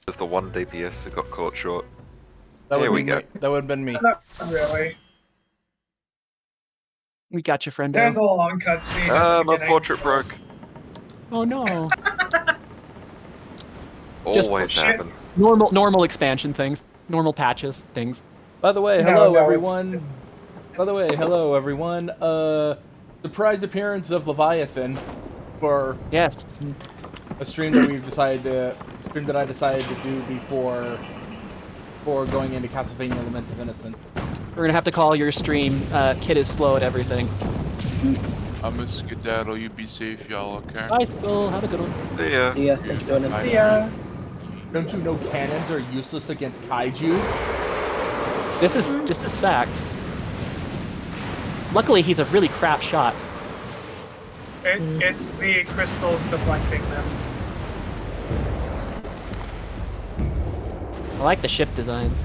There's the one DPS that got caught short. That Here would we be go. me. That would have been me. Not really. We got you, friendo. There's a long cutscene at the My beginning. portrait broke. Oh no. Always Just- happens. Normal expansion things. Normal patches things. By the way, No, hello no, everyone. By the way, hello everyone. Surprise appearance of Leviathan for Yes. a stream that I decided to do before going into Castlevania Lament of Innocence. We're gonna have to call your stream. Kid is slow at everything. I'm a skedaddle. You be safe, y'all. Okay. Bye, Spill. Have a good one. See ya. See ya. Thanks for joining. Bye. Yeah. Don't you know cannons are useless against kaiju? This is fact. Luckily, he's a really crap shot. It's the crystals deflecting them. I like the ship designs.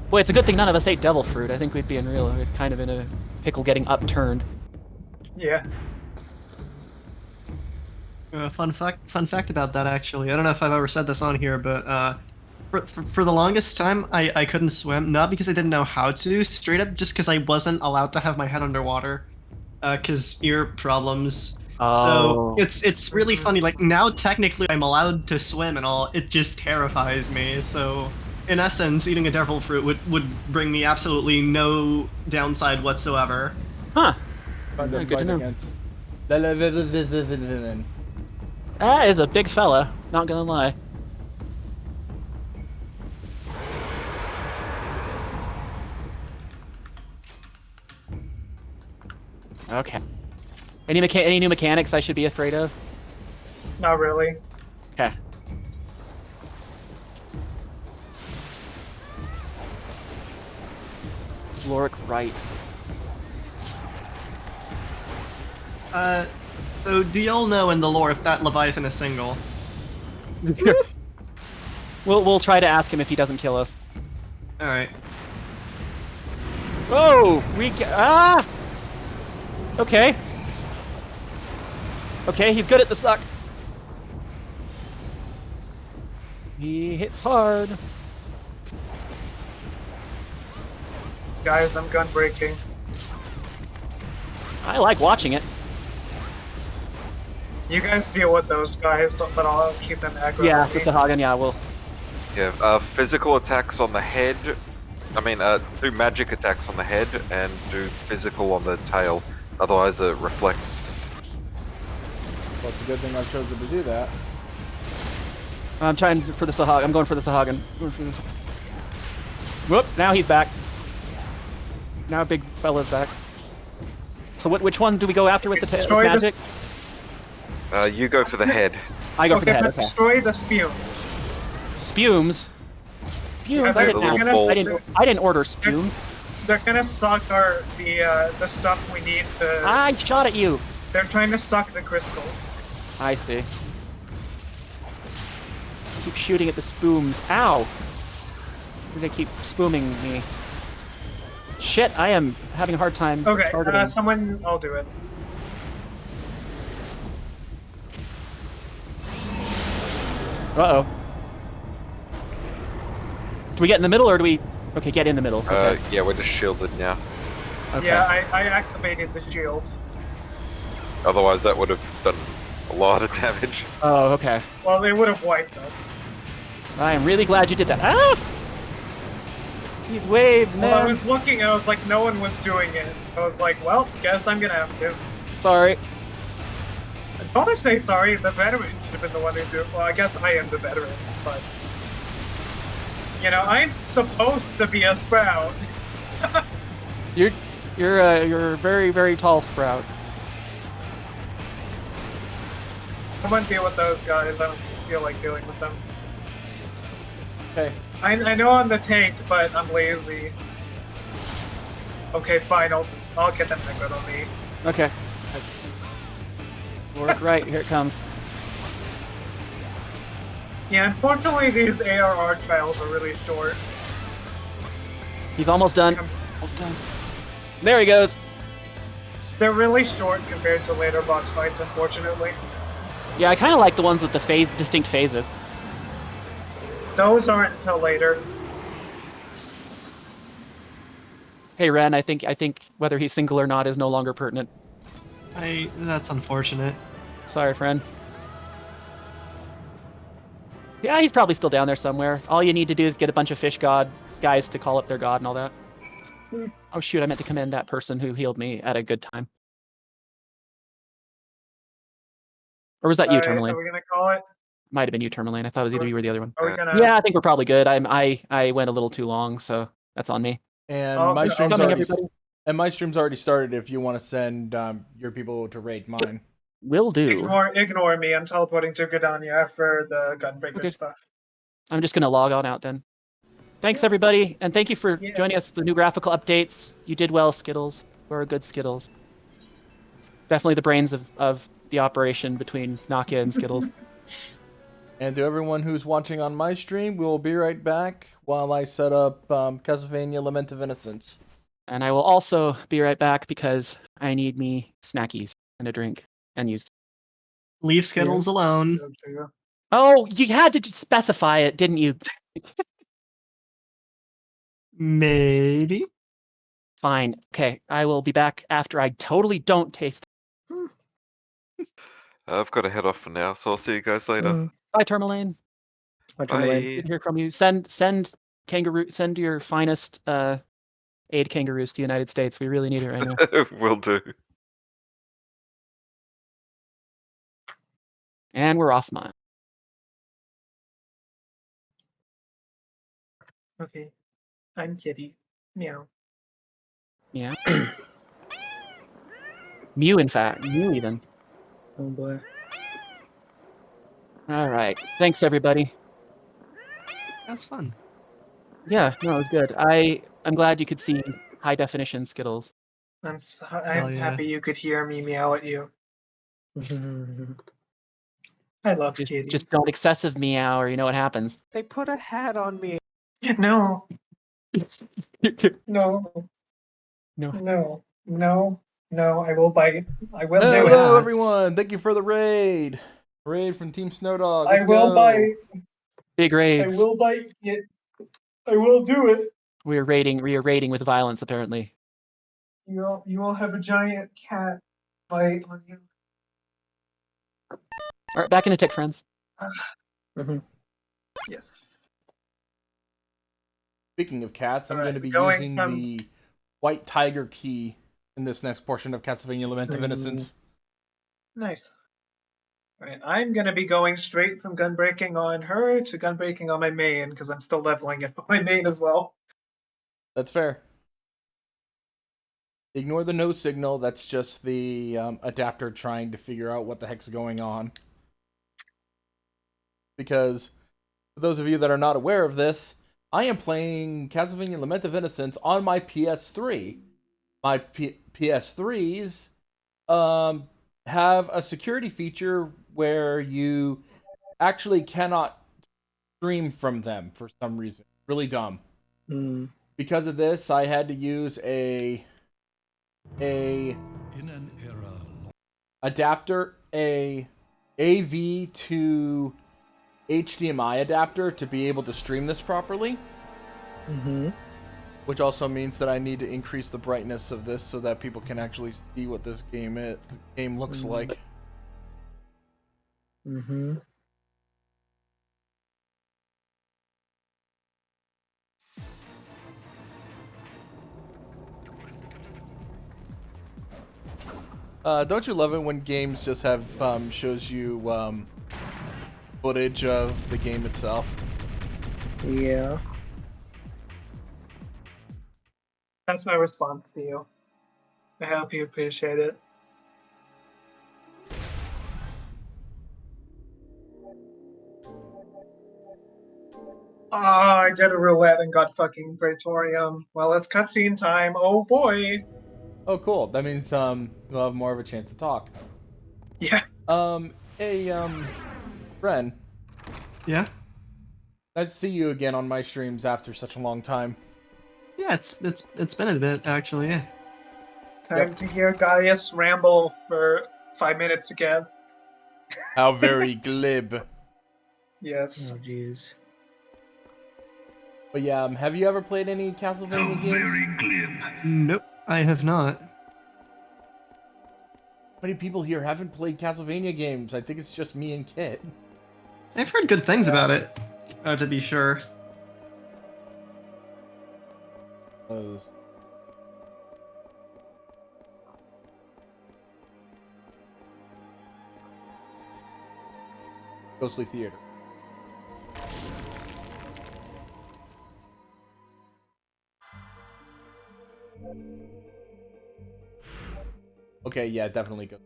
Boy, it's a good thing none of us ate devil fruit. I think we'd be kind of in a pickle getting upturned. Yeah. Fun fact about that, actually. I don't know if I've ever said this on here, but for the longest time, I couldn't swim, not because I didn't know how to, straight up just because I wasn't allowed to have my head underwater, because ear problems. Oh. So it's really funny. Like, now technically I'm allowed to swim and all. It just terrifies me. So in essence, eating a devil fruit would bring me absolutely no downside whatsoever. Huh. Fun to good fight to know. against. That is a big fella. Not gonna lie. Okay. Any new mechanics I should be afraid of? Not really. Okay. Loric right. So do y'all know in the lore if that Leviathan is single? We'll try to ask him if he doesn't kill us. Alright. Oh, Okay. Okay, he's good at the suck. He hits hard. Guys, I'm gun breaking. I like watching it. You guys deal with those guys, but I'll keep them aggro. Yeah, on the me. Sahagan, yeah, we'll... Yeah, physical attacks on the head. Do magic attacks on the head and do physical on the tail. Otherwise, it reflects. Well, it's a good thing I've chosen to do that. I'm trying for the Sahagan. I'm going for the Sahagan. Whoop, now he's back. Now big fella's back. So which one do we go after with the Destroy magic? You go for the head. I go for the Okay, head, but okay. destroy the spumes. Spumes? Spumes? Yeah, the little balls. I didn't order spume. They're gonna suck the stuff we need to. I shot at you. They're trying to suck the crystal. I see. Keep shooting at the spumes. Ow! They keep spooming me. Shit, I am having a hard time Okay, targeting. someone, I'll do it. Uh-oh. Do we get in the middle, or do we... Okay, get in the middle. Okay. Yeah, we're just shielded now. Okay. Yeah, I activated the shield. Otherwise, that would have done a lot of damage. Oh, okay. Well, they would have wiped us. I am really glad you did that. Ah! These waves, Well, I man. was looking and I was like, no one was doing it. I was like, well, guess I'm gonna have to. Sorry. Don't I say sorry? The veteran should have been the one who do it. Well, I guess I am the veteran, but... You know, I'm supposed to be a sprout. You're a very, very tall sprout. Someone deal with those guys. I don't feel like dealing with them. Okay. I know I'm the tank, but I'm lazy. Okay, fine. I'll get them to go on me. Okay. Let's work right. Here it comes. Yeah, unfortunately, these ARR trials are really short. He's almost done. Almost done. There he goes. They're really short compared to later boss fights, unfortunately. Yeah, I kind of like the ones with the distinct phases. Those aren't until later. Hey Ren, I think whether he's single or not is no longer pertinent. That's unfortunate. Sorry, friend. Yeah, he's probably still down there somewhere. All you need to do is get a bunch of fish god guys to call up their god and all that. Oh shoot, I meant to commend that person who healed me at a good time. Or was that you, Alright, Tourmaline? are we gonna call it? Might have been you, Tourmaline. I thought it was either you or the other one. Are we gonna? Yeah, I think we're probably good. I went a little too long, so that's on me. And Oh, my okay. stream's Coming, already everybody. and my stream's already started. If you want to send your people to raid mine. Will do. Ignore me. I'm teleporting to Gridania for the Gunbreaker Okay. stuff. I'm just gonna log on out then. Thanks everybody, and thank you for Yeah. joining us for the new graphical updates. You did well, Skittles. We're a good Skittles. Definitely the brains of the operation between Nokia and Skittles. And to everyone who's watching on my stream, we will be right back while I set up Castlevania Lament of Innocence. And I will also be right back because I need me snackies and a drink and use. Leave Skittles alone. Oh, you had to specify it, didn't you? Maybe. Fine. Okay, I will be back after I totally don't taste. I've got to head off for now, so I'll see you guys later. Bye, Tourmaline. Bye. Good to hear from you. Send your finest aid kangaroos to the United States. We really need it right now. Will do. And we're off mine. Okay. I'm Kitty. Meow. Yeah. Mew, in fact. Mew, even. Oh boy. All right. Thanks, everybody. That's fun. Yeah, no, it was good. I'm glad you could see high definition Skittles. I'm yeah. happy you could hear me meow at you. I love kitties. Just don't excessive meow, or you know what happens. They put a hat on me. No, no, No. no, no, no. I will bite. I will do Hello, it. everyone. Thank you for the raid. Raid from Team Snowdog. I Let's will go. bite. Big I raids. will bite it. I will do it. We are raiding with violence, apparently. You will have a giant cat bite on you. All right, back in a tick, friends. Yes. Speaking of cats, I'm Alright, going to be going using from- the White Tiger key in this next portion of Castlevania Lament of Innocence. Nice. Alright, I'm gonna be going straight from gunbreaking on her to gunbreaking on my main because I'm still leveling it on my main as well. That's fair. Ignore the no signal. That's just the adapter trying to figure out what the heck's going on. Because, for those of you that are not aware of this, I am playing Castlevania Lament of Innocence on my PS3. My PS3s have a security feature where you actually cannot stream from them for some reason. Really dumb. Because of this, I had to use a adapter, a AV to HDMI adapter to be able to stream this properly. Which also means that I need to increase the brightness of this so that people can actually see what this game looks like. Don't you love it when games just have shows you footage of the game itself? Yeah. That's my response to you. I hope you appreciate it. Oh, I did a roulette and got fucking Praetorium. Well, it's cutscene time. Oh boy. Oh, cool. That means we'll have more of a chance to talk. Yeah. Hey, Ren. Yeah. Nice to see you again on my streams after such a long time. Yeah, it's been a bit actually. Yeah. Time to hear Gaius ramble for 5 minutes again. How very glib. Yes. Oh, jeez. But yeah, have you ever played any Castlevania games? Nope, I have not. Many people here haven't played Castlevania games. I think it's just me and Kit. I've heard good things about it, to be sure. Ghostly Theater. Okay, yeah, definitely go.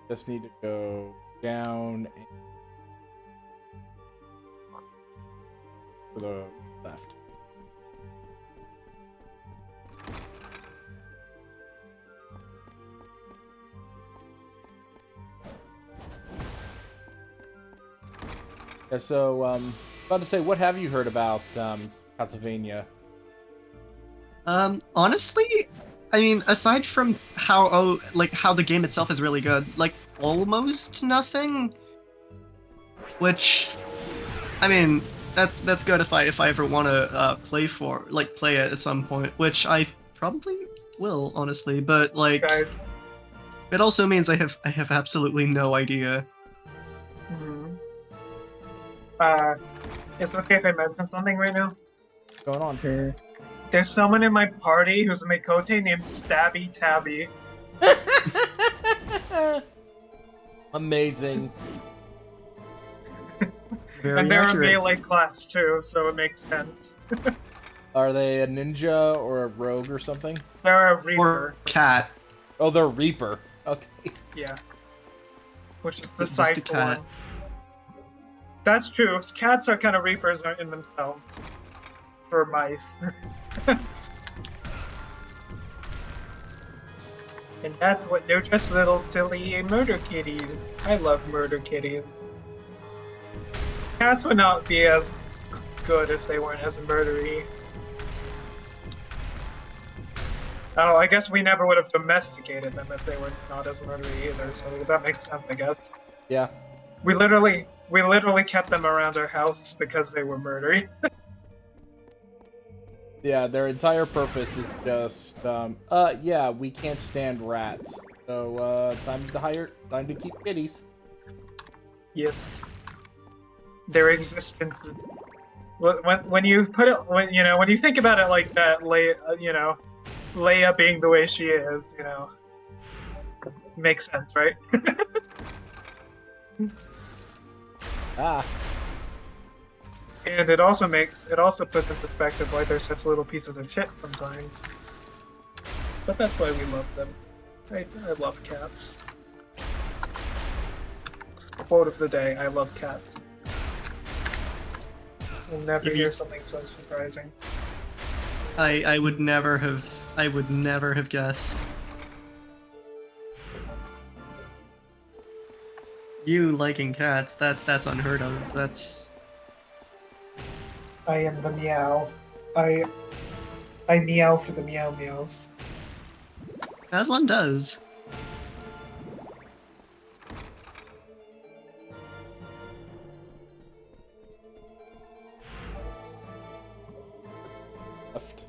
Just need to go down and to the left. Yeah, so, about to say, what have you heard about Castlevania? Honestly, I mean, aside from how how the game itself is really good, like almost nothing. Which, I mean, that's good if I ever want to play it at some point, which I probably will, honestly. But like, Guys. it also means I have absolutely no idea. Mhm. It's okay if I mention something right now? What's going on? Sure. There's someone in my party who's a Mikote named Stabby Tabby. Amazing. Very And they're accurate. a melee class too, so it makes sense. Are they a ninja or a rogue or something? They're a Or Reaper. cat. Oh, they're Reaper. Okay. Yeah. Which is the Just a side cat. one. That's true. Cats are kind of Reapers in themselves. For mice. And that's what they're just little silly murder kitties. I love murder kitties. Cats would not be as good if they weren't as murdery. I don't know, I guess we never would have domesticated them if they were not as murdery either, so that makes sense, I guess. Yeah. We literally kept them around our house because they were murdery. Yeah, their entire purpose is just, yeah, we can't stand rats. So, time to keep kitties. Yes. Their existence. When you put it, when you think about it like that, Leia being the way she is, makes sense, right? Ah. And it also puts in perspective why they're such little pieces of shit sometimes. But that's why we love them. I love cats. Quote of the day: I love cats. You'll never hear something so surprising. I would never have guessed. You liking cats, that's unheard of. That's I am the meow. I meow for the meow meows. as one does. Left.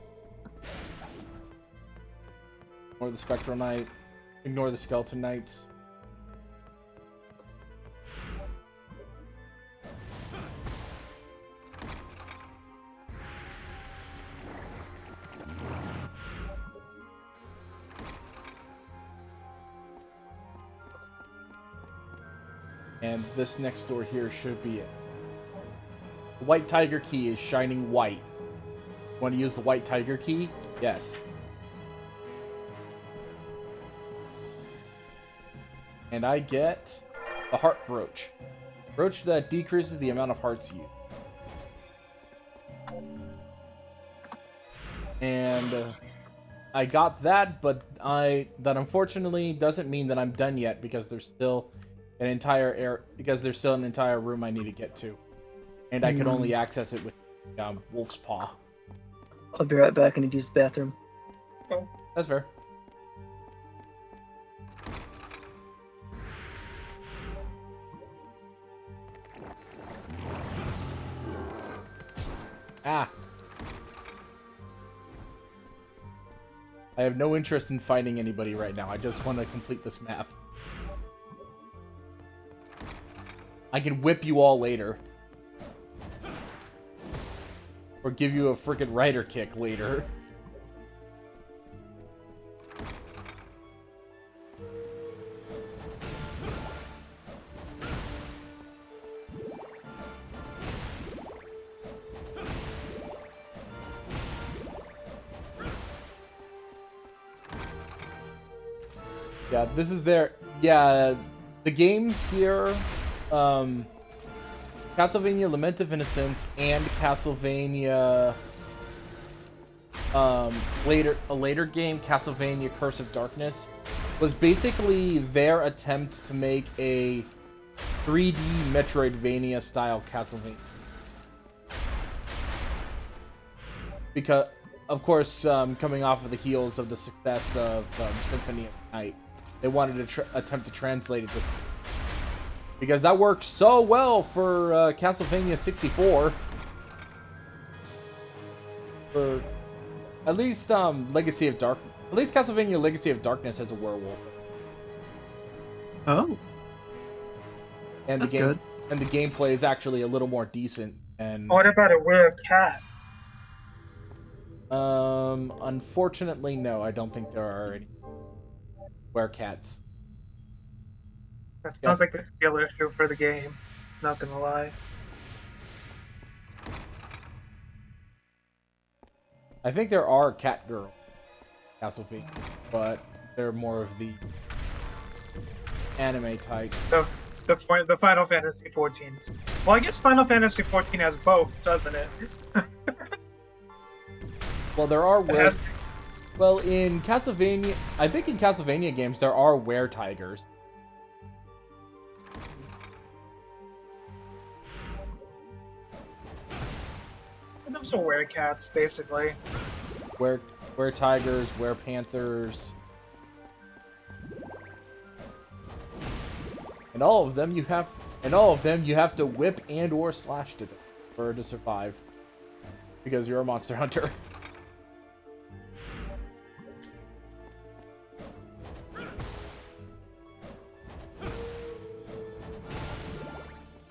Ignore the Spectral Knight. Ignore the Skeleton Knights. And this next door here should be it. The White Tiger key is shining white. Want to use the White Tiger key? Yes. And I get the Heart Brooch. Brooch that decreases the amount of hearts used. And I got that, but that unfortunately doesn't mean that I'm done yet because there's still an entire room I need to get to, and I can only access it with Wolf's Paw. I'll be right back. I need to use the bathroom. That's fair. Ah. I have no interest in fighting anybody right now. I just want to complete this map. I can whip you all later. Or give you a freaking rider kick later. Yeah, this is their... Yeah, the games here... Castlevania Lament of Innocence and Castlevania... a later game, Castlevania Curse of Darkness, was basically their attempt to make a 3D Metroidvania-style Castlevania. Because, of course, coming off of the heels of the success of Symphony of Night, they wanted to attempt to translate it to... Because that worked so well for Castlevania 64. For at least Legacy of Dark, at least Castlevania Legacy of Darkness has a werewolf. Oh, And that's the game good. and the gameplay is actually a little more decent. And What about a werecat? unfortunately, no, I don't think there are any werecats. That Yes. sounds like a skill issue for the game. Not gonna lie. I think there are cat girls in Castlevania, but they're more of the anime type. The Final Fantasy 14. Well, I guess Final Fantasy 14 has both, doesn't it? Well, there are It has- Well, in Castlevania, I think in Castlevania games there are were-tigers. Those are werecats, basically. Were-tigers, were-panthers. And all of them you have to whip and or slash to them to survive. Because you're a monster hunter.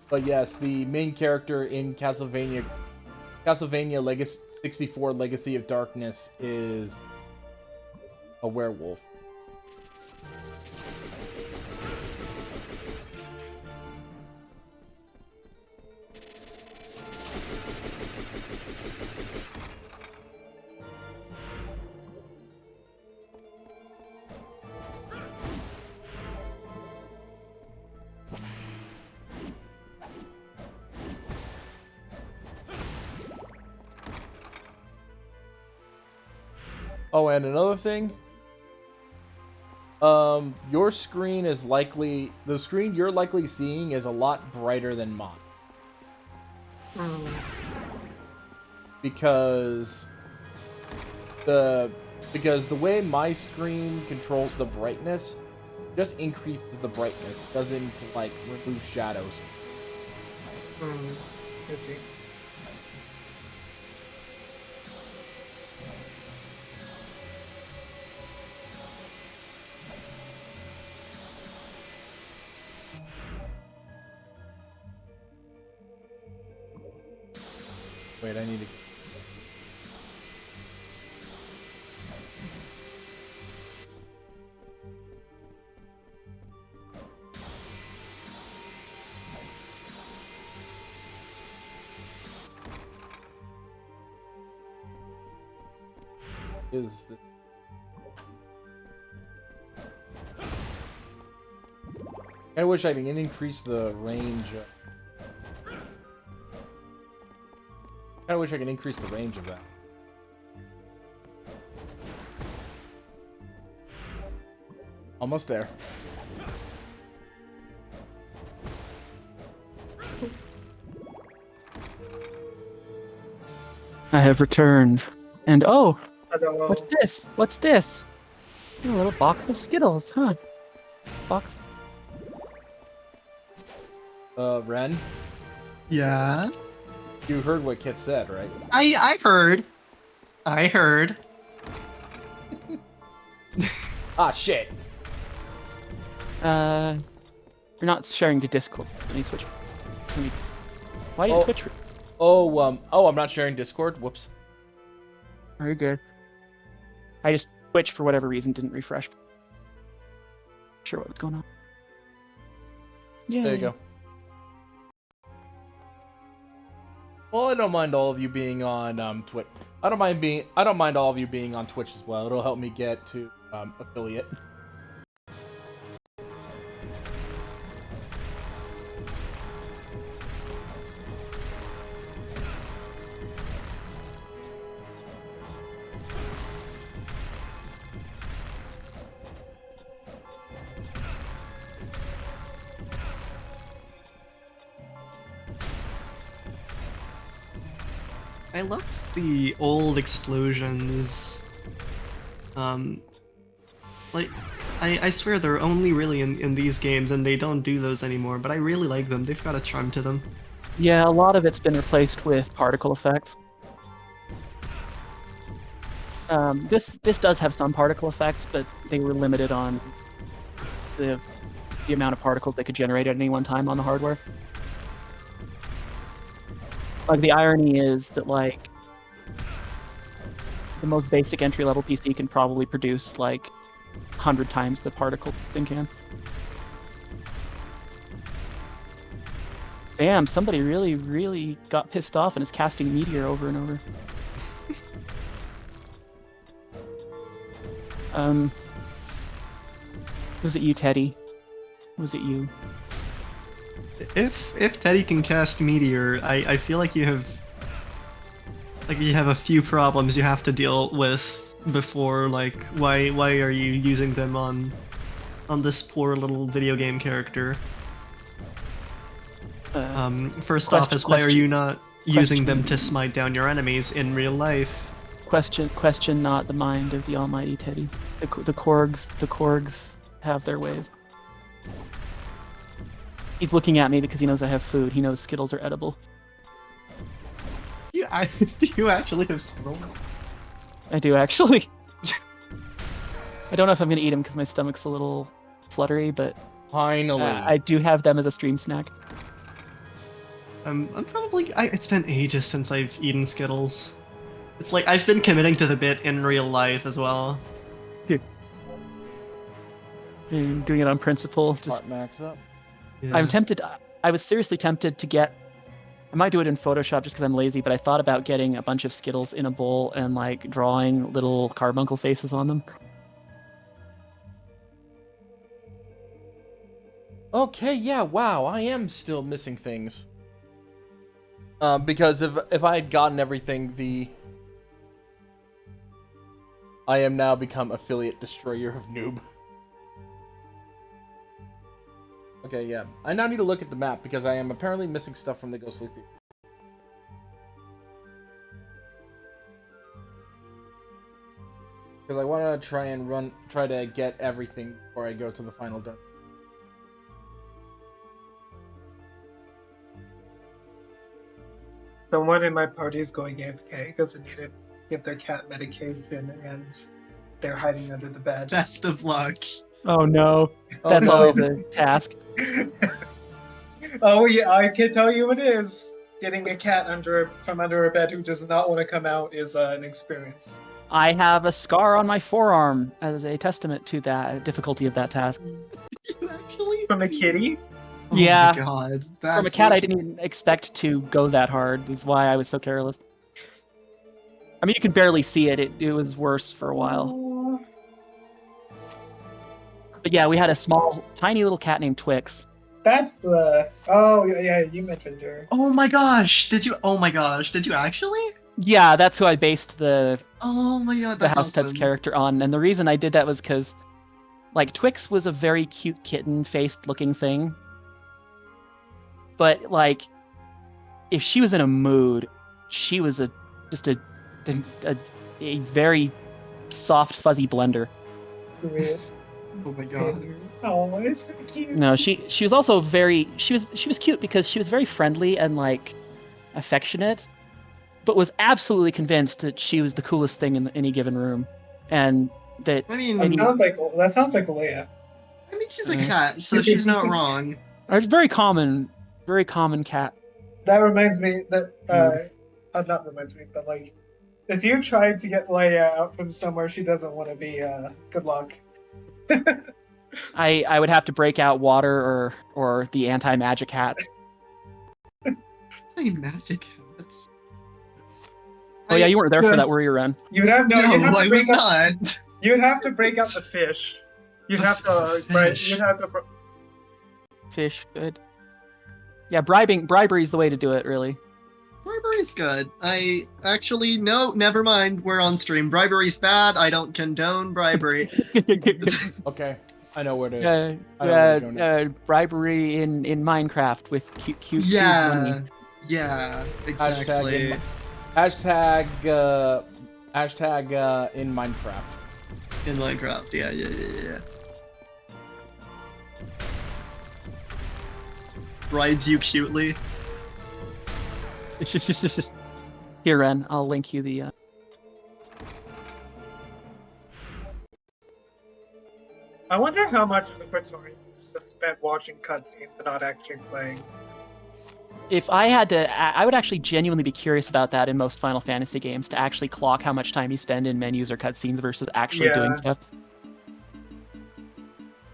But yes, the main character in Castlevania Legacy 64 Legacy of Darkness is a werewolf. Oh, and another thing, your screen is likely, the screen you're likely seeing is a lot brighter than mine. Because the way my screen controls the brightness just increases the brightness. It doesn't like remove shadows. I see. Wait, I need to... Is the... I wish I could increase the range of... I wish I could increase the range of that. Almost there. I have returned, And oh, Hello. what's this? What's this? A little box of Skittles, huh? Box. Ren, Yeah. you heard what Kit said, right? I heard. I heard. Ah, shit. You're not sharing to Discord. Let me switch. Why do you Oh. Twitch? I'm not sharing Discord. Whoops. Very good. I just Twitch for whatever reason didn't refresh. Not sure what was going on. Yeah. There you go. Well, I don't mind all of you being on Twitch. I don't mind all of you being on Twitch as well. It'll help me get to affiliate. I love the old explosions. Like, I swear they're only really in these games, and they don't do those anymore, but I really like them. They've got a charm to them. Yeah, a lot of it's been replaced with particle effects. This does have some particle effects, but they were limited on the amount of particles they could generate at any one time on the hardware. Like, the irony is that, like, the most basic entry-level PC can probably produce, like, 100 times the particle thing can. Damn, somebody really, really got pissed off and is casting Meteor over and over. Was it you, Teddy? Was it you? If Teddy can cast Meteor, I feel like you have a few problems you have to deal with before, like, why are you using them on this poor little video game character? First off, is why are you not using them to smite down your enemies in real life? Question not the mind of the almighty Teddy. The Korgs have their ways. He's looking at me because he knows I have food. He knows Skittles are edible. Do you actually have Skittles? I do, actually. I don't know if I'm gonna eat them because my stomach's a little fluttery, but Finally. I do have them as a stream snack. I'm probably. It's been ages since I've eaten Skittles. It's like I've been committing to the bit in real life as well. I'm doing it on principle. Just Max up. Yeah. I'm tempted. I was seriously tempted to get. I might do it in Photoshop just because I'm lazy, but I thought about getting a bunch of Skittles in a bowl and like drawing little carbuncle faces on them. Okay, yeah, wow, I am still missing things. Because if I had gotten everything, I am now become affiliate destroyer of noob. Okay, yeah. I now need to look at the map because I am apparently missing stuff from the Ghostly Theater. Because I want to try to get everything before I go to the final dungeon. Someone in my party is going AFK because they need to give their cat medication and they're hiding under the bed. Best of luck. Oh no, that's no. always a task. Oh yeah, I can tell you it is. Getting a cat from under a bed who does not want to come out is an experience. I have a scar on my forearm as a testament to that difficulty of that task. You actually? From a kitty? Oh Yeah. my god. From a cat I didn't even expect to go that hard. That's why I was so careless. I mean, you could barely see it. It was worse for a while. But yeah, we had a small, tiny little cat named Twix. That's the. Oh yeah, you mentioned her. Oh my gosh! Did you? Oh my gosh! Did you actually? Yeah, that's who I based the Oh my god! the That's House Pets awesome. character on, and the reason I did that was because, like, Twix was a very cute kitten-faced looking thing. But like, if she was in a mood, she was just a a very soft, fuzzy blender. Oh my god. Oh, it's so cute. No, she was also she was cute because she was very friendly and like affectionate, but was absolutely convinced that she was the coolest thing in any given room, and that I mean, That sounds like Leia. she's a cat, so she's not wrong. it's very common cat. That reminds me that not reminds me, but like, if you tried to get Leia out from somewhere she doesn't want to be, good luck. I would have to break out water or the anti-magic hats. Hey, magic hats. Oh yeah, you weren't there for that, were you, Ren? You'd have No, you'd have to I break was out, not. You'd have to break out the fish. You'd have to Fish. You'd have to. Fish, good. Yeah, bribery is the way to do it, really. Bribery's good. I actually no, never mind. We're on stream. Bribery's bad. I don't condone bribery. Okay, I know where to. I know where to go now. Bribery in Minecraft with cute Yeah, money. yeah, exactly. Hashtag in Minecraft. In Minecraft, yeah. Rides you cutely. It's just here, Ren. I'll link you the. I wonder how much the Praetorians have spent watching cutscenes and not actually playing. If I had to, I would actually genuinely be curious about that in most Final Fantasy games, to actually clock how much time you spend in menus or cutscenes versus actually doing stuff.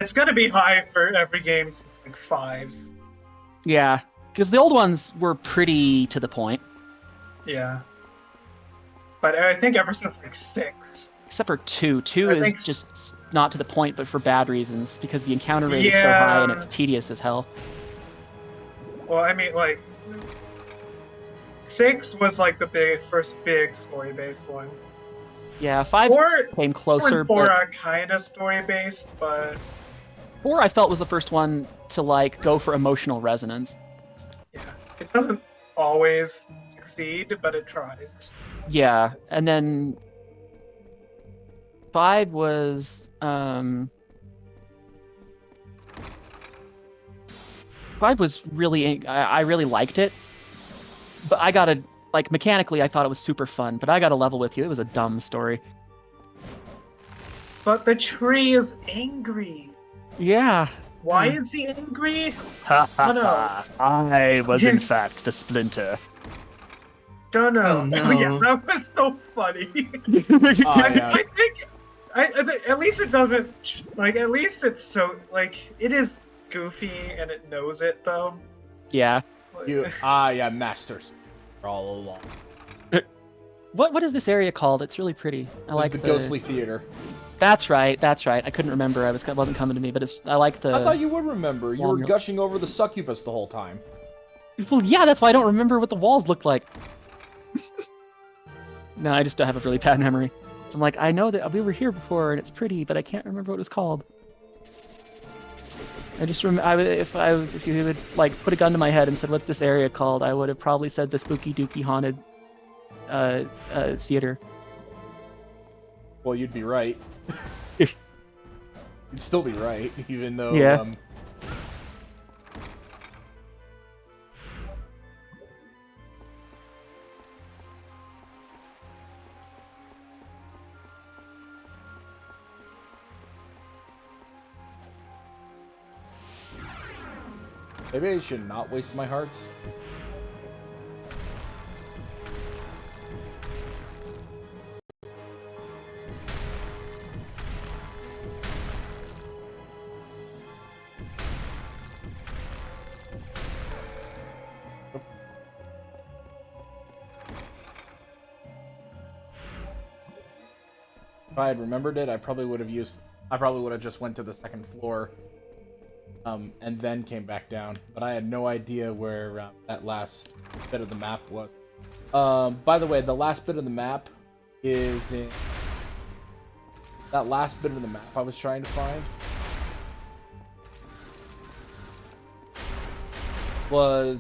It's gonna be high for every game since like 5. Yeah, because the old ones were pretty to the point. Yeah. But I think ever since like 6. Except for 2. 2 is think- just not to the point, but for bad reasons, because the encounter rate is so high and it's tedious as hell. Well, I mean, like, 6 was like the first big story-based one. Yeah, 5 came closer, 4 but are kind of story-based, but 4 I felt was the first one to like go for emotional resonance. yeah, it doesn't always succeed, but it tries. Yeah, and then 5 was 5 was really, I really liked it, but I gotta, like, mechanically I thought it was super fun, but I gotta level with you, it was a dumb story. But the tree is angry. Yeah. Why is he angry? Ha Oh, no. I was in fact the Splinter. Don't know. Oh, no. Yeah, that was so funny. Yeah. I think at least it doesn't, like, at least it's so, like, it is goofy and it knows it, though. Yeah. Yeah, masters. All along. What is this area called? It's really pretty. I like the ghostly theater. That's right. I couldn't remember. It wasn't coming to me, but I like the. I thought you would remember. You were Long- gushing over the succubus the whole time. Well, yeah, that's why I don't remember what the walls looked like. No, I just don't have a really bad memory. So I'm like, I know that we were here before and it's pretty, but I can't remember what it was called. I just if you would like put a gun to my head and said, "What's this area called?" I would have probably said the Spooky Dooky Haunted Theater. Well, you'd be right. You'd still be right, even though. Yeah. Maybe I should not waste my hearts. If I had remembered it, I probably would have just went to the second floor, and then came back down. But I had no idea where that last bit of the map was. By the way, the last bit of the map is in... That last bit of the map I was trying to find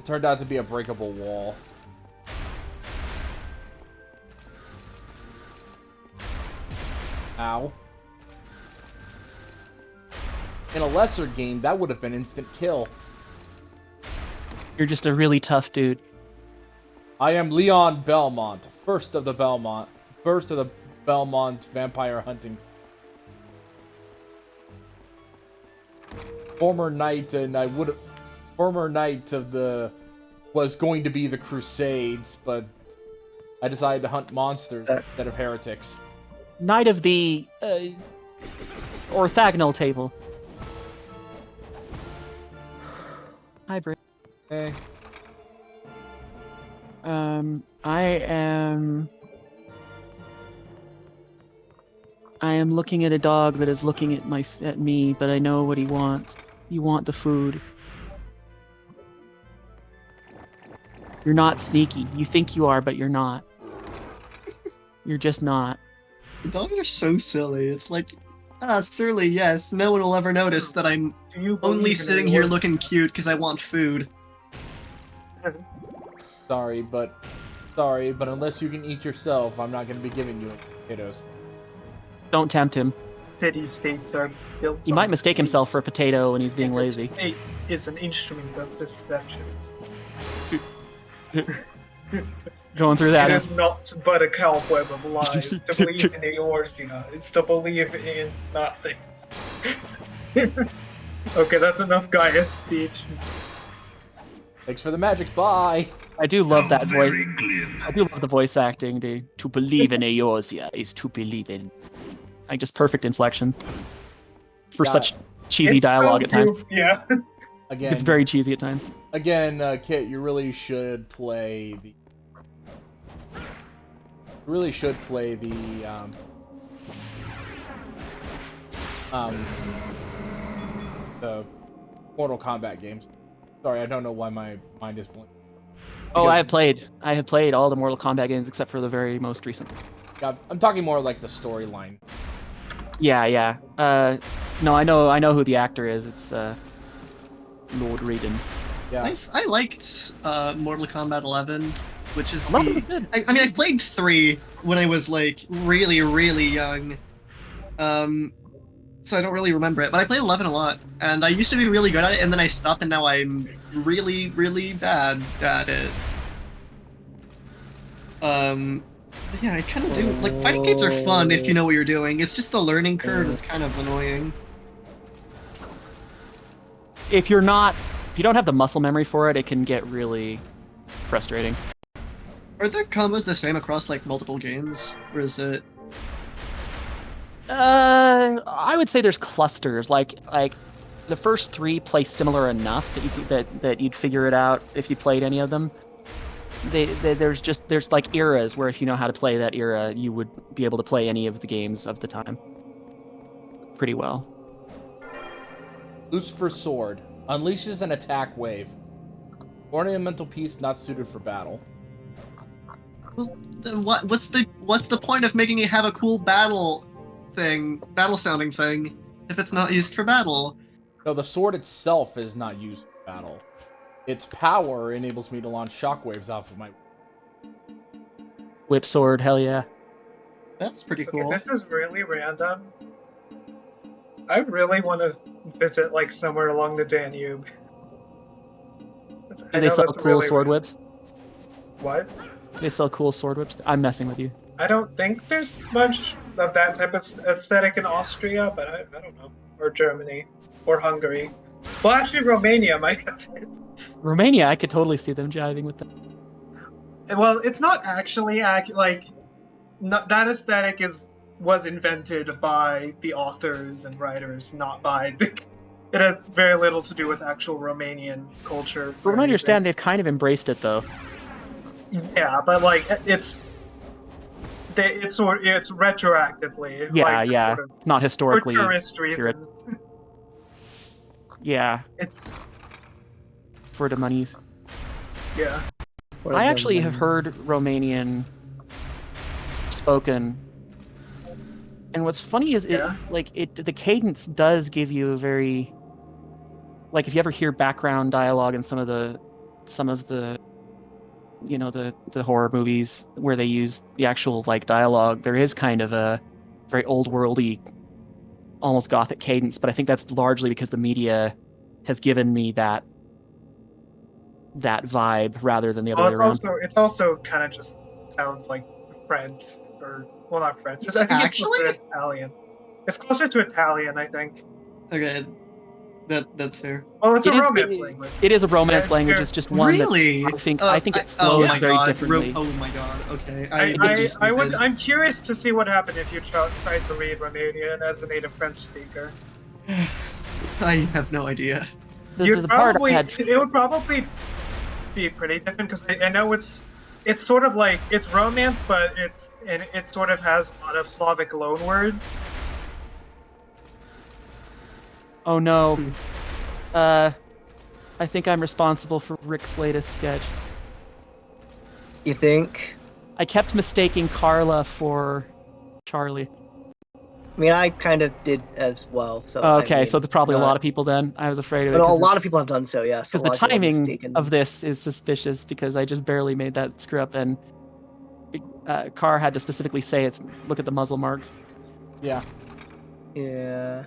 turned out to be a breakable wall. Ow. In a lesser game, that would have been instant kill. You're just a really tough dude. I am Leon Belmont, first of the Belmont vampire hunting. Former knight of the was going to be the Crusades, but I decided to hunt monsters instead of heretics. Knight of the orthogonal table. Hybrid. Eh. I am looking at a dog that is looking at me, but I know what he wants. You want the food. You're not sneaky. You think you are, but you're not. You're just not. The dogs are so silly. It's like, surely yes, no one will ever notice that I'm Do you only believe in sitting it here was- looking cute because I want food. Sorry, but unless you can eat yourself, I'm not going to be giving you any potatoes. Don't tempt him. City states are built. He on might mistake deceit. himself for a potato when he's being And lazy. State is an instrument of deception. Going through It that. is not but a cobweb of lies. To believe in Eorzea is to believe in nothing. Okay, that's enough Gaia's speech. Thanks for the magic. Bye. I do love that voice. I do love the voice acting. To believe in Eorzea is to believe in. Like just perfect inflection for Yeah. such cheesy It's dialogue at so times. cute, Yeah. Again, It's very cheesy at times. Again, Kit, you really should play the the Mortal Kombat games. Sorry, I don't know why my mind is blank. Oh, I have played all the Mortal Kombat games except for the very most recent. Yeah, I'm talking more like the storyline. Yeah. No, I know who the actor is. It's Lord Raiden. Yeah, I liked Mortal Kombat 11, which is 11 the. was good. I mean, I played 3 when I was like really, really young. So I don't really remember it, but I played 11 a lot, and I used to be really good at it, and then I stopped, and now I'm really, really bad at it. Yeah, I kind of do. Like, fighting games are fun if you know what you're doing. It's just the learning curve is kind of annoying. If you don't have the muscle memory for it, it can get really frustrating. Are the combos the same across like multiple games, or is it? I would say there's clusters. Like the first 3 play similar enough that you'd figure it out if you played any of them. There's like eras where if you know how to play that era, you would be able to play any of the games of the time pretty well. Lucifer's sword unleashes an attack wave. Ornamental piece not suited for battle. Well, then what's the point of making it have a cool battle sounding thing, if it's not used for battle? No, the sword itself is not used for battle. Its power enables me to launch shockwaves off of my. Whip sword, hell yeah. That's pretty Okay, cool. this is really random. I really want to visit like somewhere along the Danube. Do I they know sell that's cool really sword random. whips? What? Do they sell cool sword whips? I'm messing with you. I don't think there's much of that type of aesthetic in Austria, but I don't know. Or Germany. Or Hungary. Well, actually, Romania might have it. Romania, I could totally see them jiving with that. Well, it's not actually that aesthetic was invented by the authors and writers, not by the. It has very little to do with actual Romanian culture. From what I understand, they've kind of embraced it though. Yeah, but like it's retroactively. Yeah, like, yeah. sort of, Not for historically. tourist accurate. reasons. Yeah, It's for the monies. yeah. I actually have heard Romanian spoken, and what's funny is Yeah. the cadence does give you a very, like if you ever hear background dialogue in some of the the horror movies where they use the actual like dialogue, there is kind of a very old worldy, almost gothic cadence. But I think that's largely because the media has given me that vibe rather than the other way around. It's also kind of just sounds like French, or well, not French. Is I it think it's actually? closer to Italian. It's closer to Italian, I think. Okay, that's fair. Well, it's a It is- romance language. It is a romance Yeah, language. yeah. It's just one Really? that I think it Oh flows my very god. differently. Oh my god. Okay. I'm curious to see what happened if you tried to read Romanian as a native French speaker. I have no idea. There's a part I had. It would probably be pretty different because I know it's sort of like it's romance, but it sort of has a lot of Slavic loanwords. Oh no. I think I'm responsible for Rick's latest sketch. You think? I kept mistaking Carla for Charlie. I mean, I kind of did as well. So Oh, okay, I mean, so there's probably a not- lot of people then. I was afraid of it. But a 'cause lot this- of people have done so. Yes. Because the timing of this is suspicious because I just barely made that screw up and Carr had to specifically say look at the muzzle marks. Yeah. Yeah.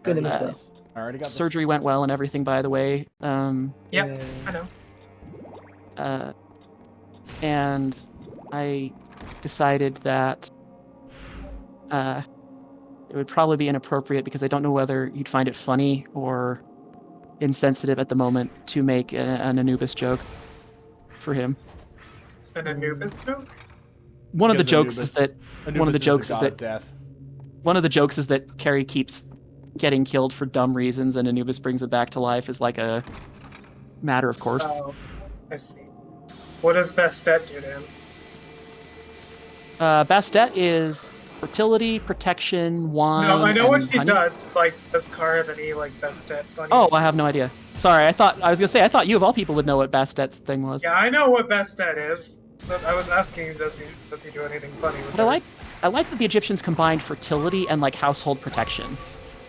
Good image though. I already got this. Surgery went well and everything, by the way. Yep, Yeah. I know. And I decided that it would probably be inappropriate because I don't know whether you'd find it funny or insensitive at the moment to make an Anubis joke for him. An Anubis joke? One of the Because jokes Anubis- is that Anubis the jokes the is god that- of death. one of the jokes is that Carrie keeps getting killed for dumb reasons and Anubis brings it back to life as like a matter of course. Oh, I see. What does Bastet do to him? Bastet is fertility, protection, wine. No, I know what and she honey. does, like to carve any like Bastet bunnies. Oh, I have no idea. Sorry, I was gonna say I thought you of all people would know what Bastet's thing was. Yeah, I know what Bastet is. But I was asking, does he do anything funny with But her? I like that the Egyptians combined fertility and like household protection.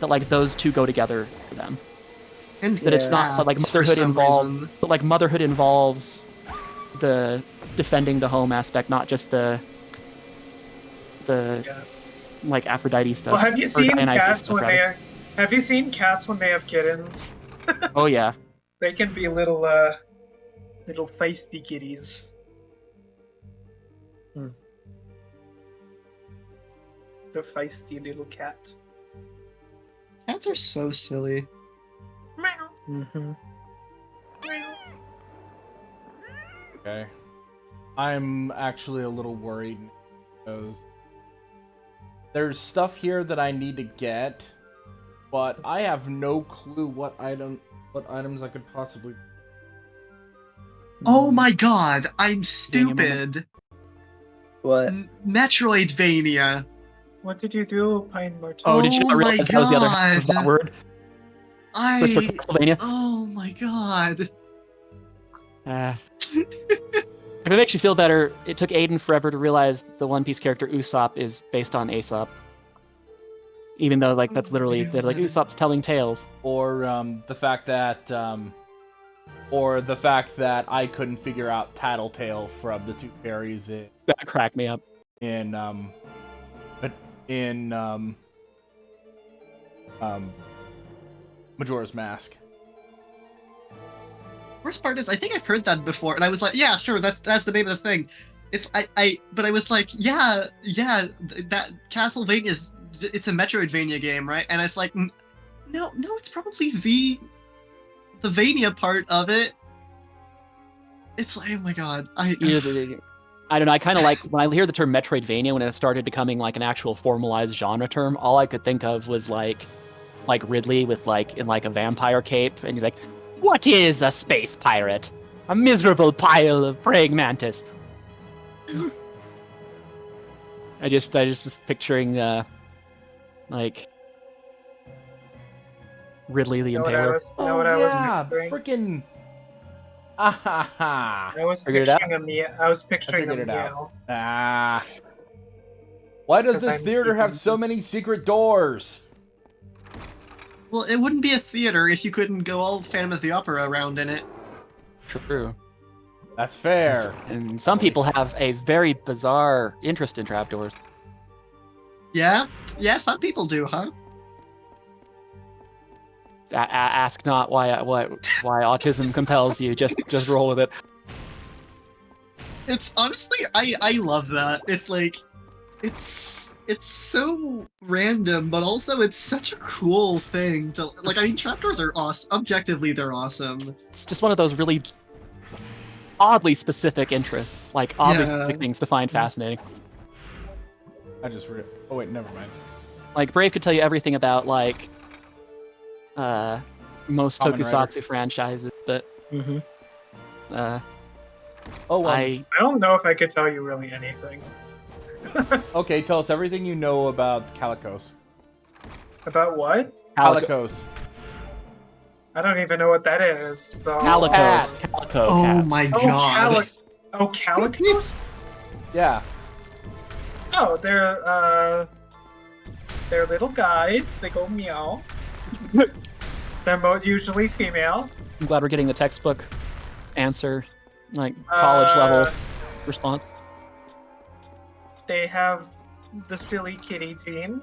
That like those two go together for them. And That it's not like for motherhood some involves, reason. but like motherhood involves the defending the home aspect, not just the Yeah. like Aphrodite stuff. Well, have you or seen Dionysus cats stuff, when rather. have you seen cats when they have kittens? Oh yeah. They can be little feisty kitties. Hmm. The feisty little cat. Cats are so silly. Meow, Mm-hmm. meow. Okay. I'm actually a little worried because there's stuff here that I need to get, but I have no clue what items I could possibly. Oh my god, I'm Dang it, stupid. What? Metroidvania. What did you do, Pine Martin? Oh, did you not Oh my realize that was the other half of that God. word? Was for Castlevania. Oh my god. If it makes you feel better, it took Aiden forever to realize the One Piece character Usopp is based on Aesop. Even though, like, that's literally, they're like, God. Usopp's telling tales. Or the fact that I couldn't figure out Tattletale from the two fairies That cracked me up. in Majora's Mask. Worst part is, I think I've heard that before, and I was like, yeah, sure, that's the name of the thing. But I was like, yeah, that Castlevania it's a Metroidvania game, right? And it's like, no, it's probably the Vania part of it. It's like, oh my god, I don't know, I kind of like, when I hear the term Metroidvania, when it started becoming, like, an actual formalized genre term, all I could think of was, like Ridley with, like, in, like, a vampire cape, and you're like, what is a space pirate? A miserable pile of praying mantis. I just was picturing, like, Ridley the Know what I Impaler. was, know what I was picturing? freaking. Ah ha ha. I was Figured it out? picturing a meow. I was picturing a figured it out. meow. Ah. Why does 'Cause this I'm theater have so many secret doors? well, it wouldn't be a theater if you couldn't go all Phantom of the Opera around in it. True. That's fair. And some people have a very bizarre interest in trapdoors. Yeah? Yeah, some people do, huh? Ask not why autism compels you. Just roll with it. It's honestly, I love that. It's like, it's so random, but also it's such a cool thing to like. I mean, trapdoors are awesome. Objectively, they're awesome. It's just one of those really oddly specific interests, like oddly Yeah. specific things to find fascinating. I just oh wait, never mind. Like Brave could tell you everything about like most Kamen tokusatsu Rider. franchises, but Mm-hmm. Oh, well, I I don't know if I could tell you really anything okay. Tell us everything you know about Calicos. about what. Calicos. I don't even know what that is. So... Calicos, Calico Oh cats. my Oh, god. Calico? Yeah. Oh, they're little guys. They go meow. They're usually female. I'm glad we're getting the textbook answer, like college level response. They have the silly kitty gene.